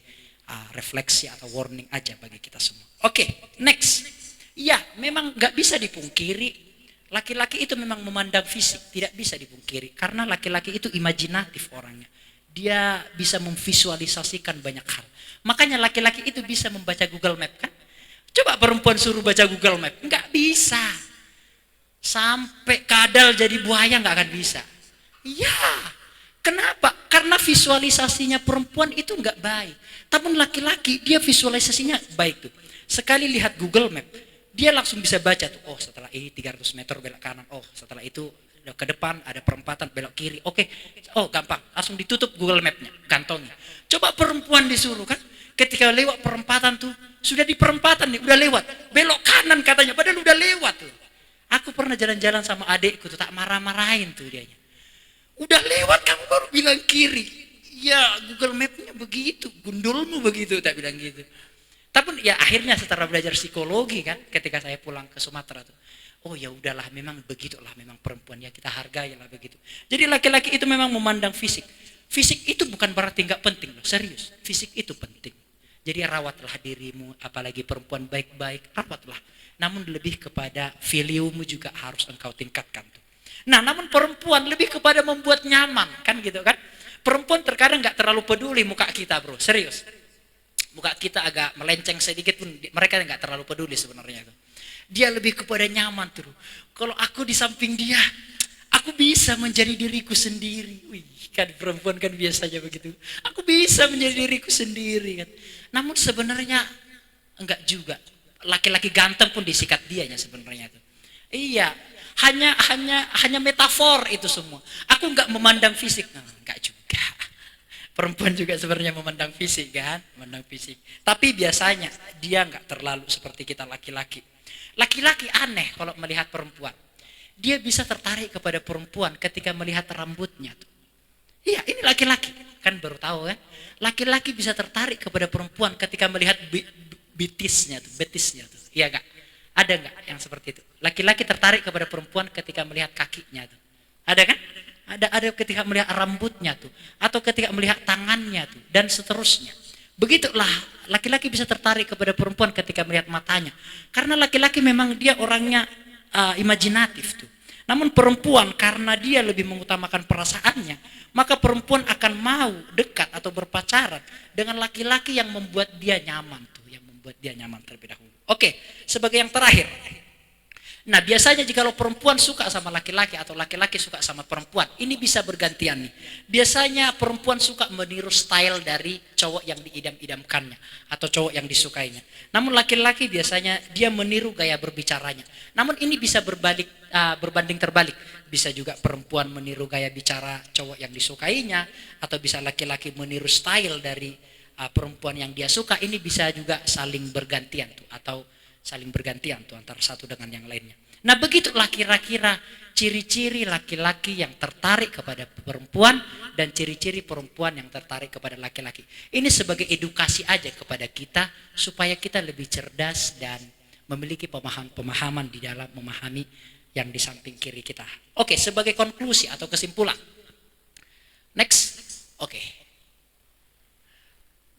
refleksi atau warning aja bagi kita semua. Oke, next. Ya, memang gak bisa dipungkiri, laki-laki itu memang memandang fisik, tidak bisa dipungkiri. Karena laki-laki itu imajinatif orangnya. Dia bisa memvisualisasikan banyak hal. Makanya laki-laki itu bisa membaca Google Map kan? Coba perempuan suruh baca Google Map, nggak bisa. Sampai kadal jadi buaya nggak akan bisa. Iya, kenapa? Karena visualisasinya perempuan itu nggak baik. Tapi laki-laki dia visualisasinya baik tuh. Sekali lihat Google Map, dia langsung bisa baca tuh. Oh setelah ini 300 meter belok kanan. Oh setelah itu ke depan ada perempatan belok kiri. Oke, oh gampang, langsung ditutup Google Map-nya, kantongnya. Coba perempuan disuruh kan, ketika lewat perempatan tuh, sudah di perempatan nih, udah lewat, belok kanan katanya, padahal udah lewat tuh. Aku pernah jalan-jalan sama adikku tuh, tak marah-marahin tuh dianya. Udah lewat kamu baru bilang kiri. Ya Google Map-nya begitu, gundulmu begitu, tak bilang gitu. Tapi ya akhirnya setelah belajar psikologi kan, ketika saya pulang ke Sumatera tuh, oh ya udahlah, memang begitulah, memang perempuan ya kita hargailah begitu. Jadi laki-laki itu memang memandang fisik. Fisik itu bukan berarti nggak penting loh, serius. Fisik itu penting. Jadi rawatlah dirimu, apalagi perempuan baik-baik, rawatlah. Namun lebih kepada value-mu juga harus engkau tingkatkan tuh. Nah, namun perempuan lebih kepada membuat nyaman, kan gitu kan? Perempuan terkadang nggak terlalu peduli muka kita, bro, serius. Muka kita agak melenceng sedikit pun mereka nggak terlalu peduli sebenarnya itu. Dia lebih kepada nyaman tuh. Kalau aku di samping dia, Aku bisa menjadi diriku sendiri. Wih, kan perempuan kan biasanya begitu. Aku bisa menjadi diriku sendiri kan. Namun sebenarnya enggak juga. Laki-laki ganteng pun disikat dianya sebenarnya tuh. Iya, hanya metafor itu semua. Aku enggak memandang fisik. Nah, enggak juga. Perempuan juga sebenarnya memandang fisik kan, memandang fisik. Tapi biasanya dia enggak terlalu seperti kita laki-laki. Laki-laki aneh kalau melihat perempuan. Dia bisa tertarik kepada perempuan ketika melihat rambutnya tuh. Iya, ini laki-laki. Kan baru tahu kan? Laki-laki bisa tertarik kepada perempuan ketika melihat betisnya tuh. Iya enggak? Ada enggak yang seperti itu? Laki-laki tertarik kepada perempuan ketika melihat kakinya tuh. Ada kan? Ada ketika melihat rambutnya tuh, atau ketika melihat tangannya tuh, dan seterusnya. Begitulah laki-laki bisa tertarik kepada perempuan ketika melihat matanya. Karena laki-laki memang dia orangnya imajinatif tuh. Namun perempuan karena dia lebih mengutamakan perasaannya, maka perempuan akan mau dekat atau berpacaran dengan laki-laki yang membuat dia nyaman tuh, yang membuat dia nyaman terlebih dahulu. Oke, sebagai yang terakhir. Nah, biasanya jika perempuan suka sama laki-laki atau laki-laki suka sama perempuan, ini bisa bergantian nih. Biasanya perempuan suka meniru style dari cowok yang diidam-idamkannya atau cowok yang disukainya. Namun laki-laki biasanya dia meniru gaya berbicaranya. Namun ini bisa berbanding terbalik. Bisa juga perempuan meniru gaya bicara cowok yang disukainya, atau bisa laki-laki meniru style dari perempuan yang dia suka. Ini bisa juga saling bergantian tuh, atau saling bergantian tuh antara satu dengan yang lainnya. Nah, begitulah kira-kira ciri-ciri laki-laki yang tertarik kepada perempuan dan ciri-ciri perempuan yang tertarik kepada laki-laki. Ini sebagai edukasi aja kepada kita supaya kita lebih cerdas dan memiliki pemahaman di dalam memahami yang di samping kiri kita. Oke, sebagai konklusi atau kesimpulan. Next. Oke.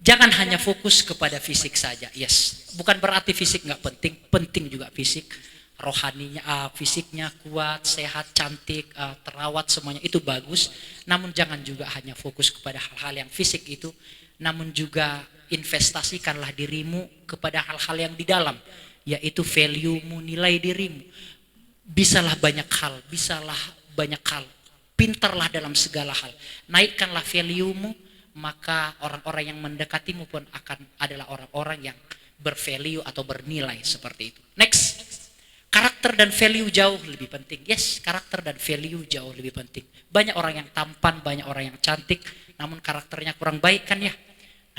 Jangan hanya fokus kepada fisik saja. Yes, bukan berarti fisik nggak penting, penting juga fisik. Rohaninya, fisiknya kuat, sehat, cantik, terawat, semuanya itu bagus. Namun jangan juga hanya fokus kepada hal-hal yang fisik itu. Namun juga investasikanlah dirimu kepada hal-hal yang di dalam, yaitu value-mu, nilai dirimu. Bisalah banyak hal, pintarlah dalam segala hal. Naikkanlah value-mu. Maka orang-orang yang mendekatimu pun adalah orang-orang yang bervalue atau bernilai seperti itu. Next, karakter dan value jauh lebih penting. Yes, karakter dan value jauh lebih penting. Banyak orang yang tampan, banyak orang yang cantik, namun karakternya kurang baik kan ya.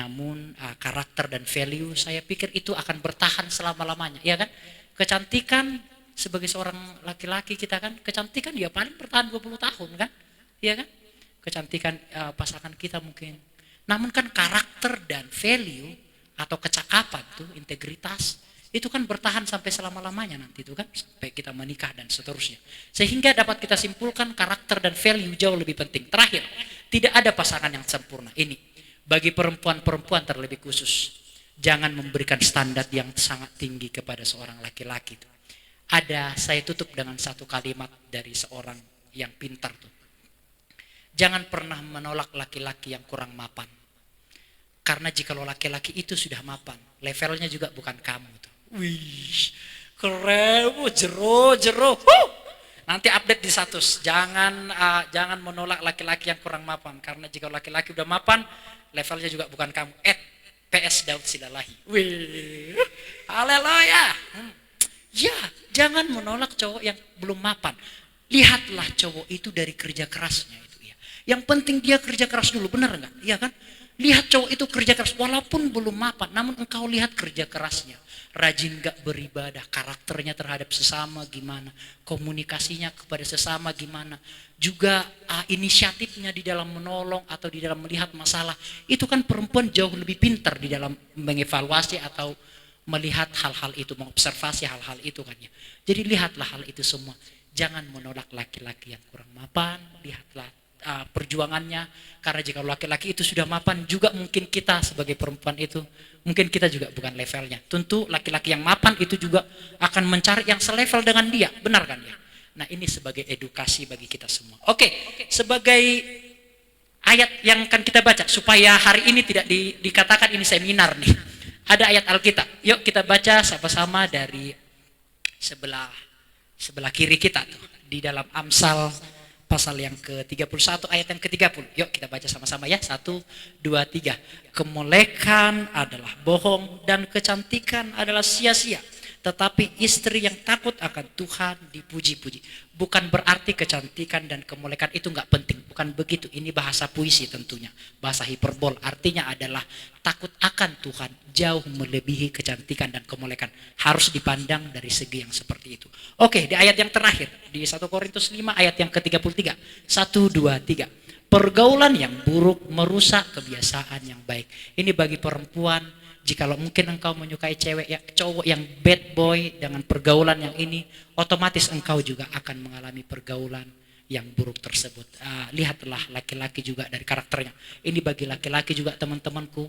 Namun karakter dan value saya pikir itu akan bertahan selama-lamanya, ya kan? Kecantikan sebagai seorang laki-laki kita kan, kecantikan ya paling bertahan 20 tahun kan, ya kan? Kecantikan pasangan kita mungkin. Namun kan karakter dan value atau kecakapan tuh, integritas, itu kan bertahan sampai selama-lamanya nanti itu kan, sampai kita menikah dan seterusnya. Sehingga dapat kita simpulkan karakter dan value jauh lebih penting. Terakhir, tidak ada pasangan yang sempurna. Ini bagi perempuan-perempuan terlebih khusus. Jangan memberikan standar yang sangat tinggi kepada seorang laki-laki itu. Saya tutup dengan satu kalimat dari seorang yang pintar tuh. Jangan pernah menolak laki-laki yang kurang mapan. Karena jika laki-laki itu sudah mapan, levelnya juga bukan kamu tuh. Wih, keren, jero. Nanti update di status. Jangan menolak laki-laki yang kurang mapan. Karena jika laki-laki udah mapan, levelnya juga bukan kamu. PS Daud Silalahi. Wih, haleluya. Ya, jangan menolak cowok yang belum mapan. Lihatlah cowok itu dari kerja kerasnya. Yang penting dia kerja keras dulu, benar enggak? Iya kan? Lihat cowok itu kerja keras, walaupun belum mapan, namun engkau lihat kerja kerasnya. Rajin enggak beribadah, karakternya terhadap sesama gimana, komunikasinya kepada sesama gimana. Juga inisiatifnya di dalam menolong atau di dalam melihat masalah. Itu kan perempuan jauh lebih pintar di dalam mengevaluasi atau melihat hal-hal itu, mengobservasi hal-hal itu kan ya. Jadi lihatlah hal itu semua. Jangan menolak laki-laki yang kurang mapan, lihatlah perjuangannya, karena jika laki-laki itu sudah mapan juga mungkin kita sebagai perempuan itu mungkin kita juga bukan levelnya. Tentu laki-laki yang mapan itu juga akan mencari yang selevel dengan dia, benar kan ya? Nah, ini sebagai edukasi bagi kita semua. Oke, sebagai ayat yang akan kita baca supaya hari ini tidak dikatakan ini seminar nih. Ada ayat Alkitab. Yuk kita baca sama-sama dari sebelah kiri kita tuh, di dalam Amsal pasal yang ke-31 ayat yang ke-30. Yuk kita baca sama-sama ya. 1, 2, 3. Kemolekan adalah bohong dan kecantikan adalah sia-sia. Tetapi istri yang takut akan Tuhan dipuji-puji. Bukan berarti kecantikan dan kemolekan itu nggak penting. Bukan begitu. Ini bahasa puisi tentunya. Bahasa hiperbol. Artinya adalah takut akan Tuhan jauh melebihi kecantikan dan kemolekan. Harus dipandang dari segi yang seperti itu. Oke, di ayat yang terakhir. Di 1 Korintus 5 ayat yang ke-33. 1, 2, 3. Pergaulan yang buruk merusak kebiasaan yang baik. Ini bagi perempuan. Jikalau mungkin engkau menyukai cowok yang bad boy dengan pergaulan yang ini, otomatis engkau juga akan mengalami pergaulan yang buruk tersebut. Lihatlah laki-laki juga dari karakternya. Ini bagi laki-laki juga teman-temanku,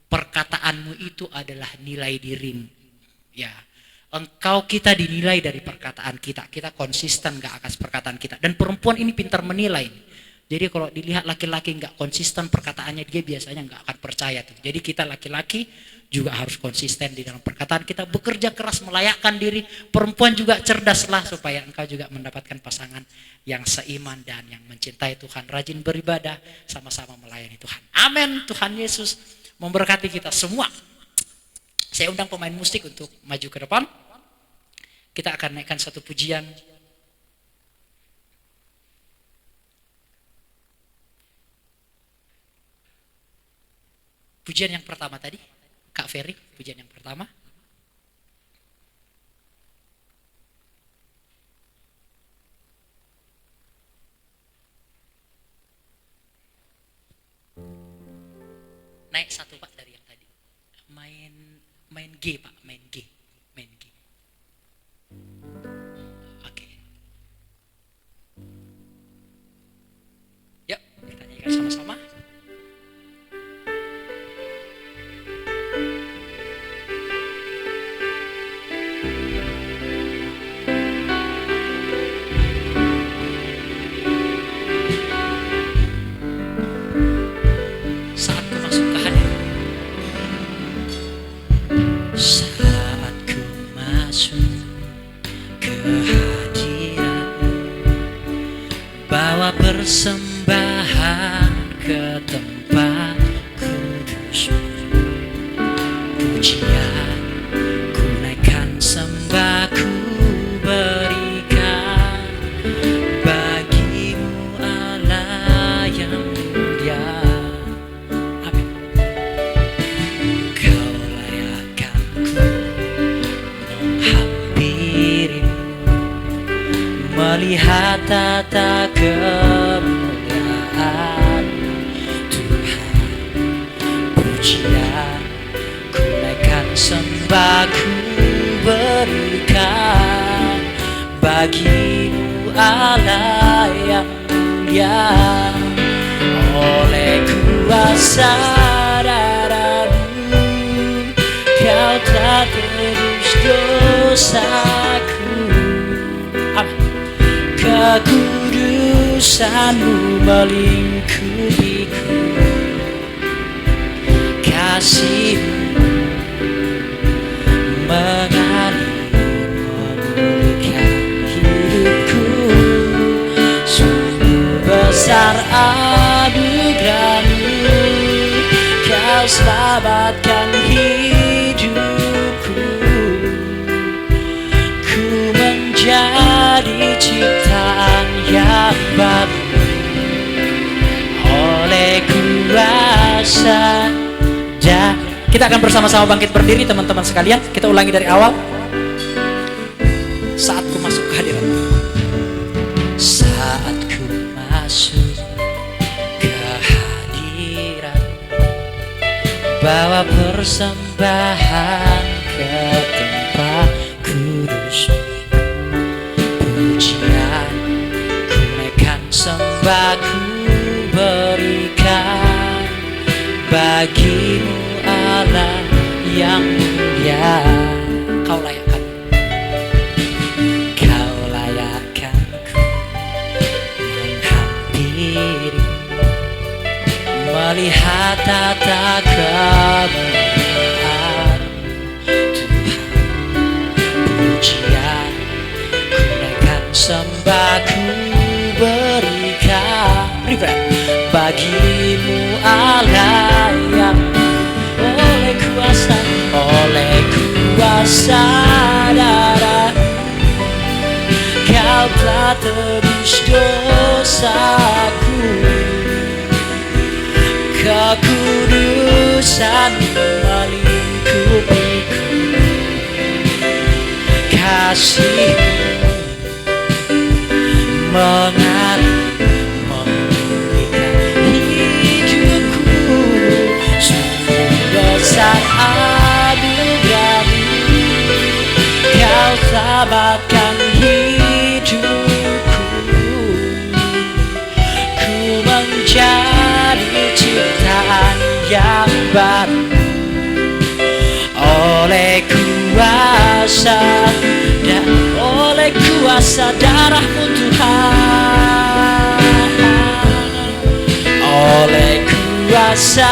perkataanmu itu adalah nilai dirimu. Ya, kita dinilai dari perkataan kita. Kita konsisten gak atas perkataan kita. Dan perempuan ini pintar menilai. Jadi kalau dilihat laki-laki nggak konsisten perkataannya, dia biasanya nggak akan percaya tuh. Jadi kita laki-laki juga harus konsisten di dalam perkataan kita, bekerja keras melayakkan diri. Perempuan juga cerdaslah supaya engkau juga mendapatkan pasangan yang seiman dan yang mencintai Tuhan, rajin beribadah, sama-sama melayani Tuhan. Amin. Tuhan Yesus memberkati kita semua. Saya undang pemain musik untuk maju ke depan. Kita akan naikkan satu pujian. Pujian yang pertama tadi, Kak Ferry, pujian yang pertama. Naik satu Pak dari yang tadi. Main G Pak, main G. Oke. Yuk, kita nyanyikan sama-sama. Persembahan ke tempat kudus, pujian ku naikkan, sembah ku berikan bagimu Allah yang mulia. Amin. Kau layakkan ku menghampirimu, melihat tata kemuliaan Tuhan. Pujian ku naikkan, sembah ku berikan bagimu Allah yang mulia. Oleh kuasa darah-Mu Kau telah tebus dosaku. Amin. Kekudusan-Mu melingkupiku, kasih-Mu mengalir memulihkan hidupku. Sungguh besar anugerah-Mu, Kau selamatkan hidupku. Ku menjadi ciptaan yang baru oleh kuasa. Kita akan bersama-sama bangkit berdiri teman-teman sekalian. Kita ulangi dari awal. Saat ku masuk ke hadirat-Mu, saat ku masuk ke hadirat-Mu, bawa persembahan ke tempat kudus. Pujian ku naikkan, sembah ku berikan bagimu Allah yang mulia. Kau layakkan, Kau layakkanku menghampiri, melihat tata kemuliaan Tuhan. Pujian ku naikkan, sembah ku berikan bagimu Allah yang oleh kuasa darah Kau telah tebus dosaku, kekudusan melingkupiku, kasih-Mu memulihkan hidupku, sungguh besar anugerah-Mu, Kau selamatkan hidupku, ku menjadi ciptaan yang baru oleh kuasa dan oleh kuasa darah-Mu Tuhan, oleh kuasa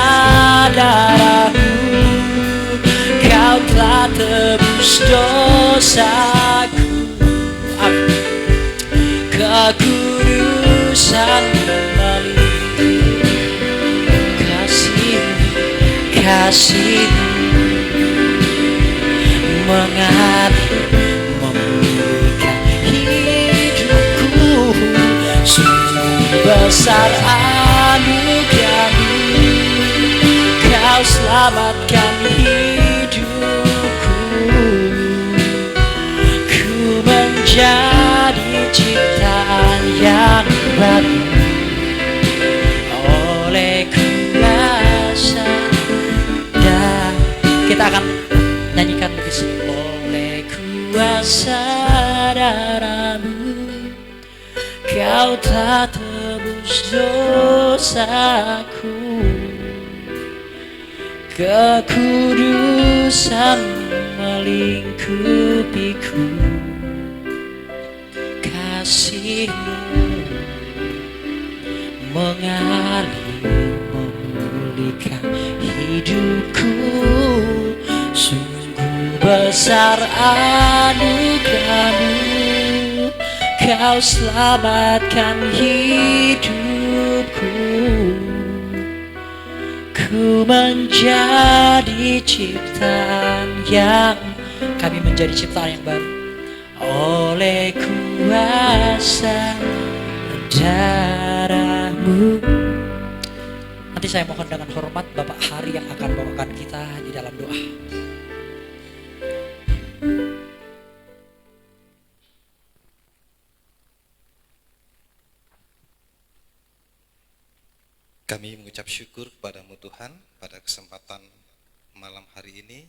darah-Mu Kau telah tebus dosaku, kekudusan melingkupi, kasih-Mu memulihkan hidupku, sungguh besar anugerah-Mu, Kau selamatkan hidupku, ku menjadi ciptaan yang baru oleh kuasa. Dan kita akan nyanyikan begitu, oleh kuasa darah-Mu Kau telah tebus dosaku, kekudusan melingkupiku, kasih-Mu mengalir memulihkan hidupku, sungguh besar anugerah-Mu, Kau selamatkan hidupku, ku menjadi ciptaan yang kami menjadi ciptaan yang baru oleh kuasa darah-Mu. Nanti saya mohon dengan hormat Bapak Hari yang akan bawakan kita di dalam doa. Kami mengucap syukur kepada-Mu Tuhan, pada kesempatan malam hari ini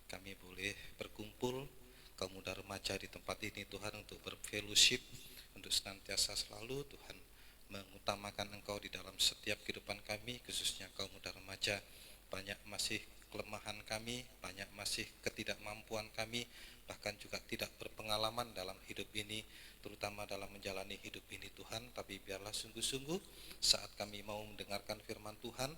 kami boleh berkumpul kaum muda remaja di tempat ini Tuhan, untuk berfellowship, untuk senantiasa selalu Tuhan mengutamakan Engkau di dalam setiap kehidupan kami, khususnya kaum muda remaja. Banyak masih kelemahan kami, banyak masih ketidakmampuan kami, bahkan juga tidak berpengalaman dalam hidup ini, terutama dalam menjalani hidup ini Tuhan. Tapi biarlah sungguh-sungguh saat kami mau mendengarkan firman Tuhan,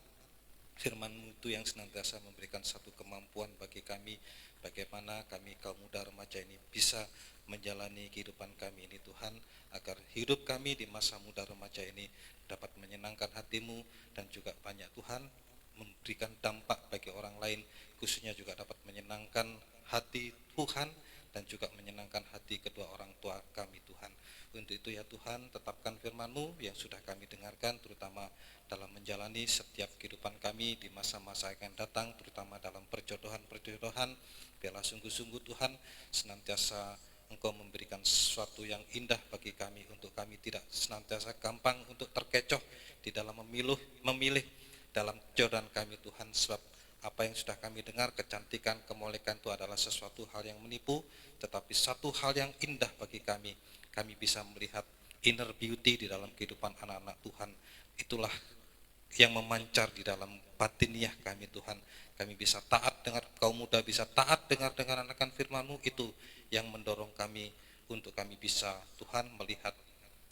firman-Mu itu yang senantiasa memberikan satu kemampuan bagi kami, bagaimana kami kaum muda remaja ini bisa menjalani kehidupan kami ini Tuhan, agar hidup kami di masa muda remaja ini dapat menyenangkan hati-Mu, dan juga banyak Tuhan memberikan dampak bagi orang lain, khususnya juga dapat menyenangkan hati Tuhan dan juga menyenangkan hati kedua orang tua kami Tuhan. Untuk itu ya Tuhan, tetapkan firman-Mu yang sudah kami dengarkan, terutama dalam menjalani setiap kehidupan kami di masa-masa yang akan datang, terutama dalam perjodohan. Biarlah sungguh-sungguh Tuhan senantiasa Engkau memberikan sesuatu yang indah bagi kami, untuk kami tidak senantiasa gampang untuk terkecoh di dalam memilih dalam jodohan kami Tuhan. Sebab apa yang sudah kami dengar, kecantikan, kemolekan itu adalah sesuatu hal yang menipu, tetapi satu hal yang indah bagi kami, kami bisa melihat inner beauty di dalam kehidupan anak-anak Tuhan. Itulah yang memancar di dalam batiniah kami Tuhan. Kami bisa taat dengar, kaum muda bisa taat dengar akan firman-Mu, itu yang mendorong kami untuk kami bisa Tuhan melihat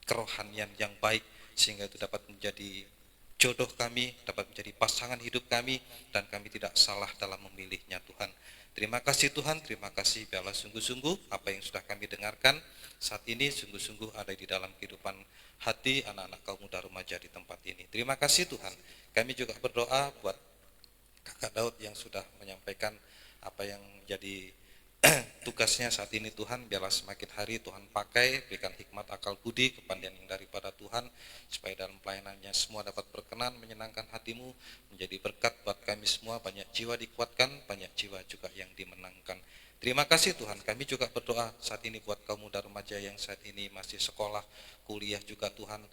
kerohanian yang baik, sehingga itu dapat menjadi jodoh kami, dapat menjadi pasangan hidup kami, dan kami tidak salah dalam memilihnya Tuhan. Terima kasih Tuhan, terima kasih biarlah sungguh-sungguh apa yang sudah kami dengarkan saat ini sungguh-sungguh ada di dalam kehidupan hati anak-anak kaum muda remaja di tempat ini. Terima kasih Tuhan. Kami juga berdoa buat Kakak Daud yang sudah menyampaikan apa yang jadi tugasnya saat ini Tuhan, biarlah semakin hari Tuhan pakai, berikan hikmat akal budi, kepandian yang daripada Tuhan, supaya dalam pelayanannya semua dapat berkenan, menyenangkan hatimu, menjadi berkat buat kami semua, banyak jiwa dikuatkan, banyak jiwa juga yang dimenangkan. Terima kasih Tuhan, kami juga berdoa saat ini buat kaum muda remaja yang saat ini masih sekolah, kuliah juga Tuhan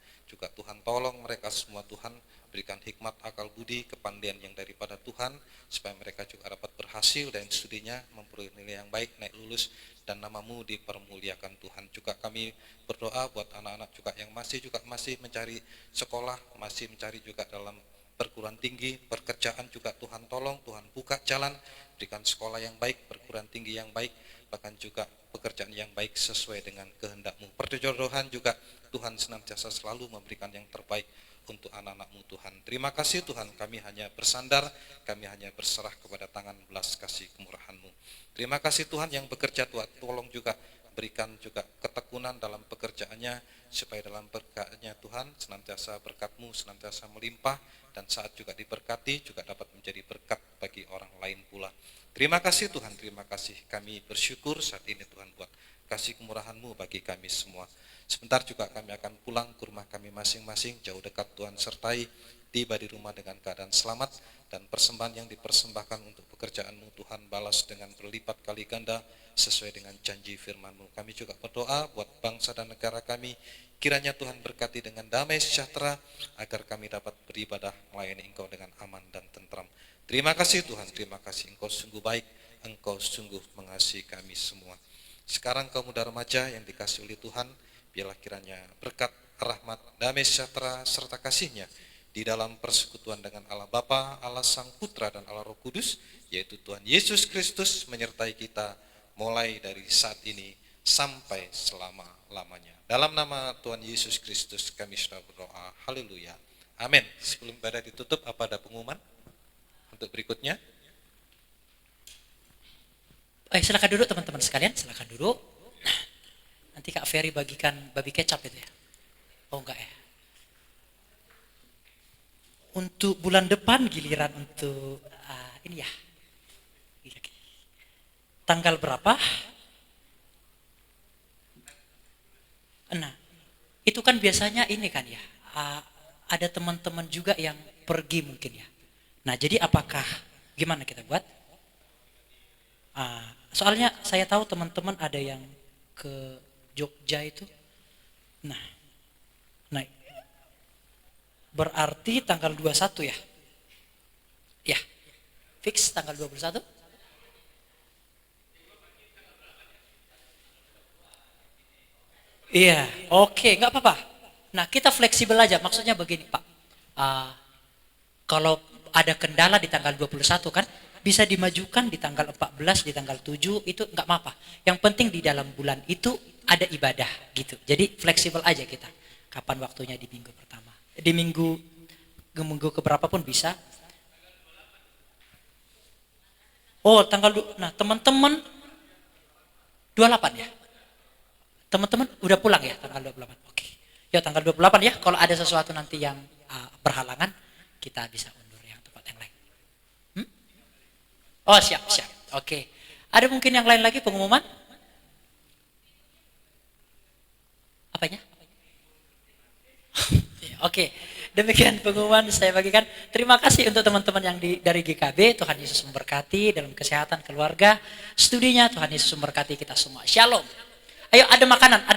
tolong mereka semua Tuhan, berikan hikmat akal budi, kepandian yang daripada Tuhan, supaya mereka juga dapat berhasil dan studinya, memperoleh nilai yang baik, naik lulus, dan namamu dipermuliakan Tuhan. Juga kami berdoa buat anak-anak juga yang masih mencari sekolah, masih mencari juga dalam perguruan tinggi, pekerjaan juga Tuhan tolong, Tuhan buka jalan, berikan sekolah yang baik, perguruan tinggi yang baik, bahkan juga pekerjaan yang baik sesuai dengan kehendak-Mu. Perjodohan juga Tuhan senantiasa selalu memberikan yang terbaik untuk anak-anak-Mu Tuhan. Terima kasih Tuhan, kami hanya bersandar, kami hanya berserah kepada tangan belas kasih kemurahan-Mu. Terima kasih Tuhan yang bekerja, Tuhan tolong juga berikan juga ketekunan dalam pekerjaannya, supaya dalam berkatnya Tuhan senantiasa berkat-Mu senantiasa melimpah, dan saat juga diberkati juga dapat menjadi berkat bagi orang lain pula. Terima kasih Tuhan, terima kasih. Kami bersyukur saat ini Tuhan buat kasih kemurahan-Mu bagi kami semua. Sebentar juga kami akan pulang ke rumah kami masing-masing, jauh dekat Tuhan sertai, tiba di rumah dengan keadaan selamat, dan persembahan yang dipersembahkan untuk pekerjaan-Mu Tuhan balas dengan berlipat kali ganda sesuai dengan janji firman-Mu. Kami juga berdoa buat bangsa dan negara kami, kiranya Tuhan berkati dengan damai sejahtera, agar kami dapat beribadah melayani Engkau dengan aman dan tentram. Terima kasih Tuhan, terima kasih, Engkau sungguh baik, Engkau sungguh mengasihi kami semua. Sekarang kaum muda remaja yang dikasih oleh Tuhan, biarlah kiranya berkat, rahmat, damai sejahtera serta kasih-Nya di dalam persekutuan dengan Allah Bapa, Allah Sang Putra, dan Allah Roh Kudus, yaitu Tuhan Yesus Kristus, menyertai kita mulai dari saat ini sampai selama-lamanya. Dalam nama Tuhan Yesus Kristus kami sudah berdoa. Haleluya. Amin. Sebelum ibadah ditutup, apa ada pengumuman untuk berikutnya? Silakan duduk teman-teman sekalian, silakan duduk. Nanti Kak Ferry bagikan babi kecap itu ya? Oh enggak ya? Untuk bulan depan giliran untuk ini ya. Tanggal berapa? Nah, itu kan biasanya ini kan ya. Ada teman-teman juga yang pergi mungkin ya. Nah, jadi apakah gimana kita buat? Soalnya saya tahu teman-teman ada yang ke Jogja itu. Nah, berarti tanggal 21 ya? Ya, fix tanggal 21? Iya, oke, nggak apa-apa. Nah, kita fleksibel aja, maksudnya begini Pak. Kalau ada kendala di tanggal 21 kan, bisa dimajukan di tanggal 14, di tanggal 7, itu nggak apa-apa. Yang penting di dalam bulan itu ada ibadah gitu. Jadi fleksibel aja kita. Kapan waktunya di minggu pertama. Di minggu keberapa pun bisa. Oh, nah teman-teman 28 ya? Teman-teman udah pulang ya tanggal 28? Oke. Ya tanggal 28 ya, kalau ada sesuatu nanti yang berhalangan, kita bisa undur yang tempat yang lain. Oh siap. Oke. Ada mungkin yang lain lagi pengumuman? Apanya? Oke. Demikian pengumuman saya bagikan. Terima kasih untuk teman-teman yang dari GKB. Tuhan Yesus memberkati dalam kesehatan keluarga, studinya. Tuhan Yesus memberkati kita semua. Shalom. Ayo ada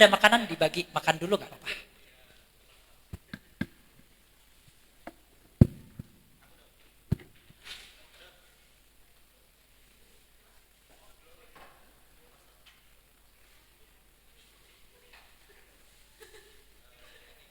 makanan dibagi makan dulu nggak apa-apa.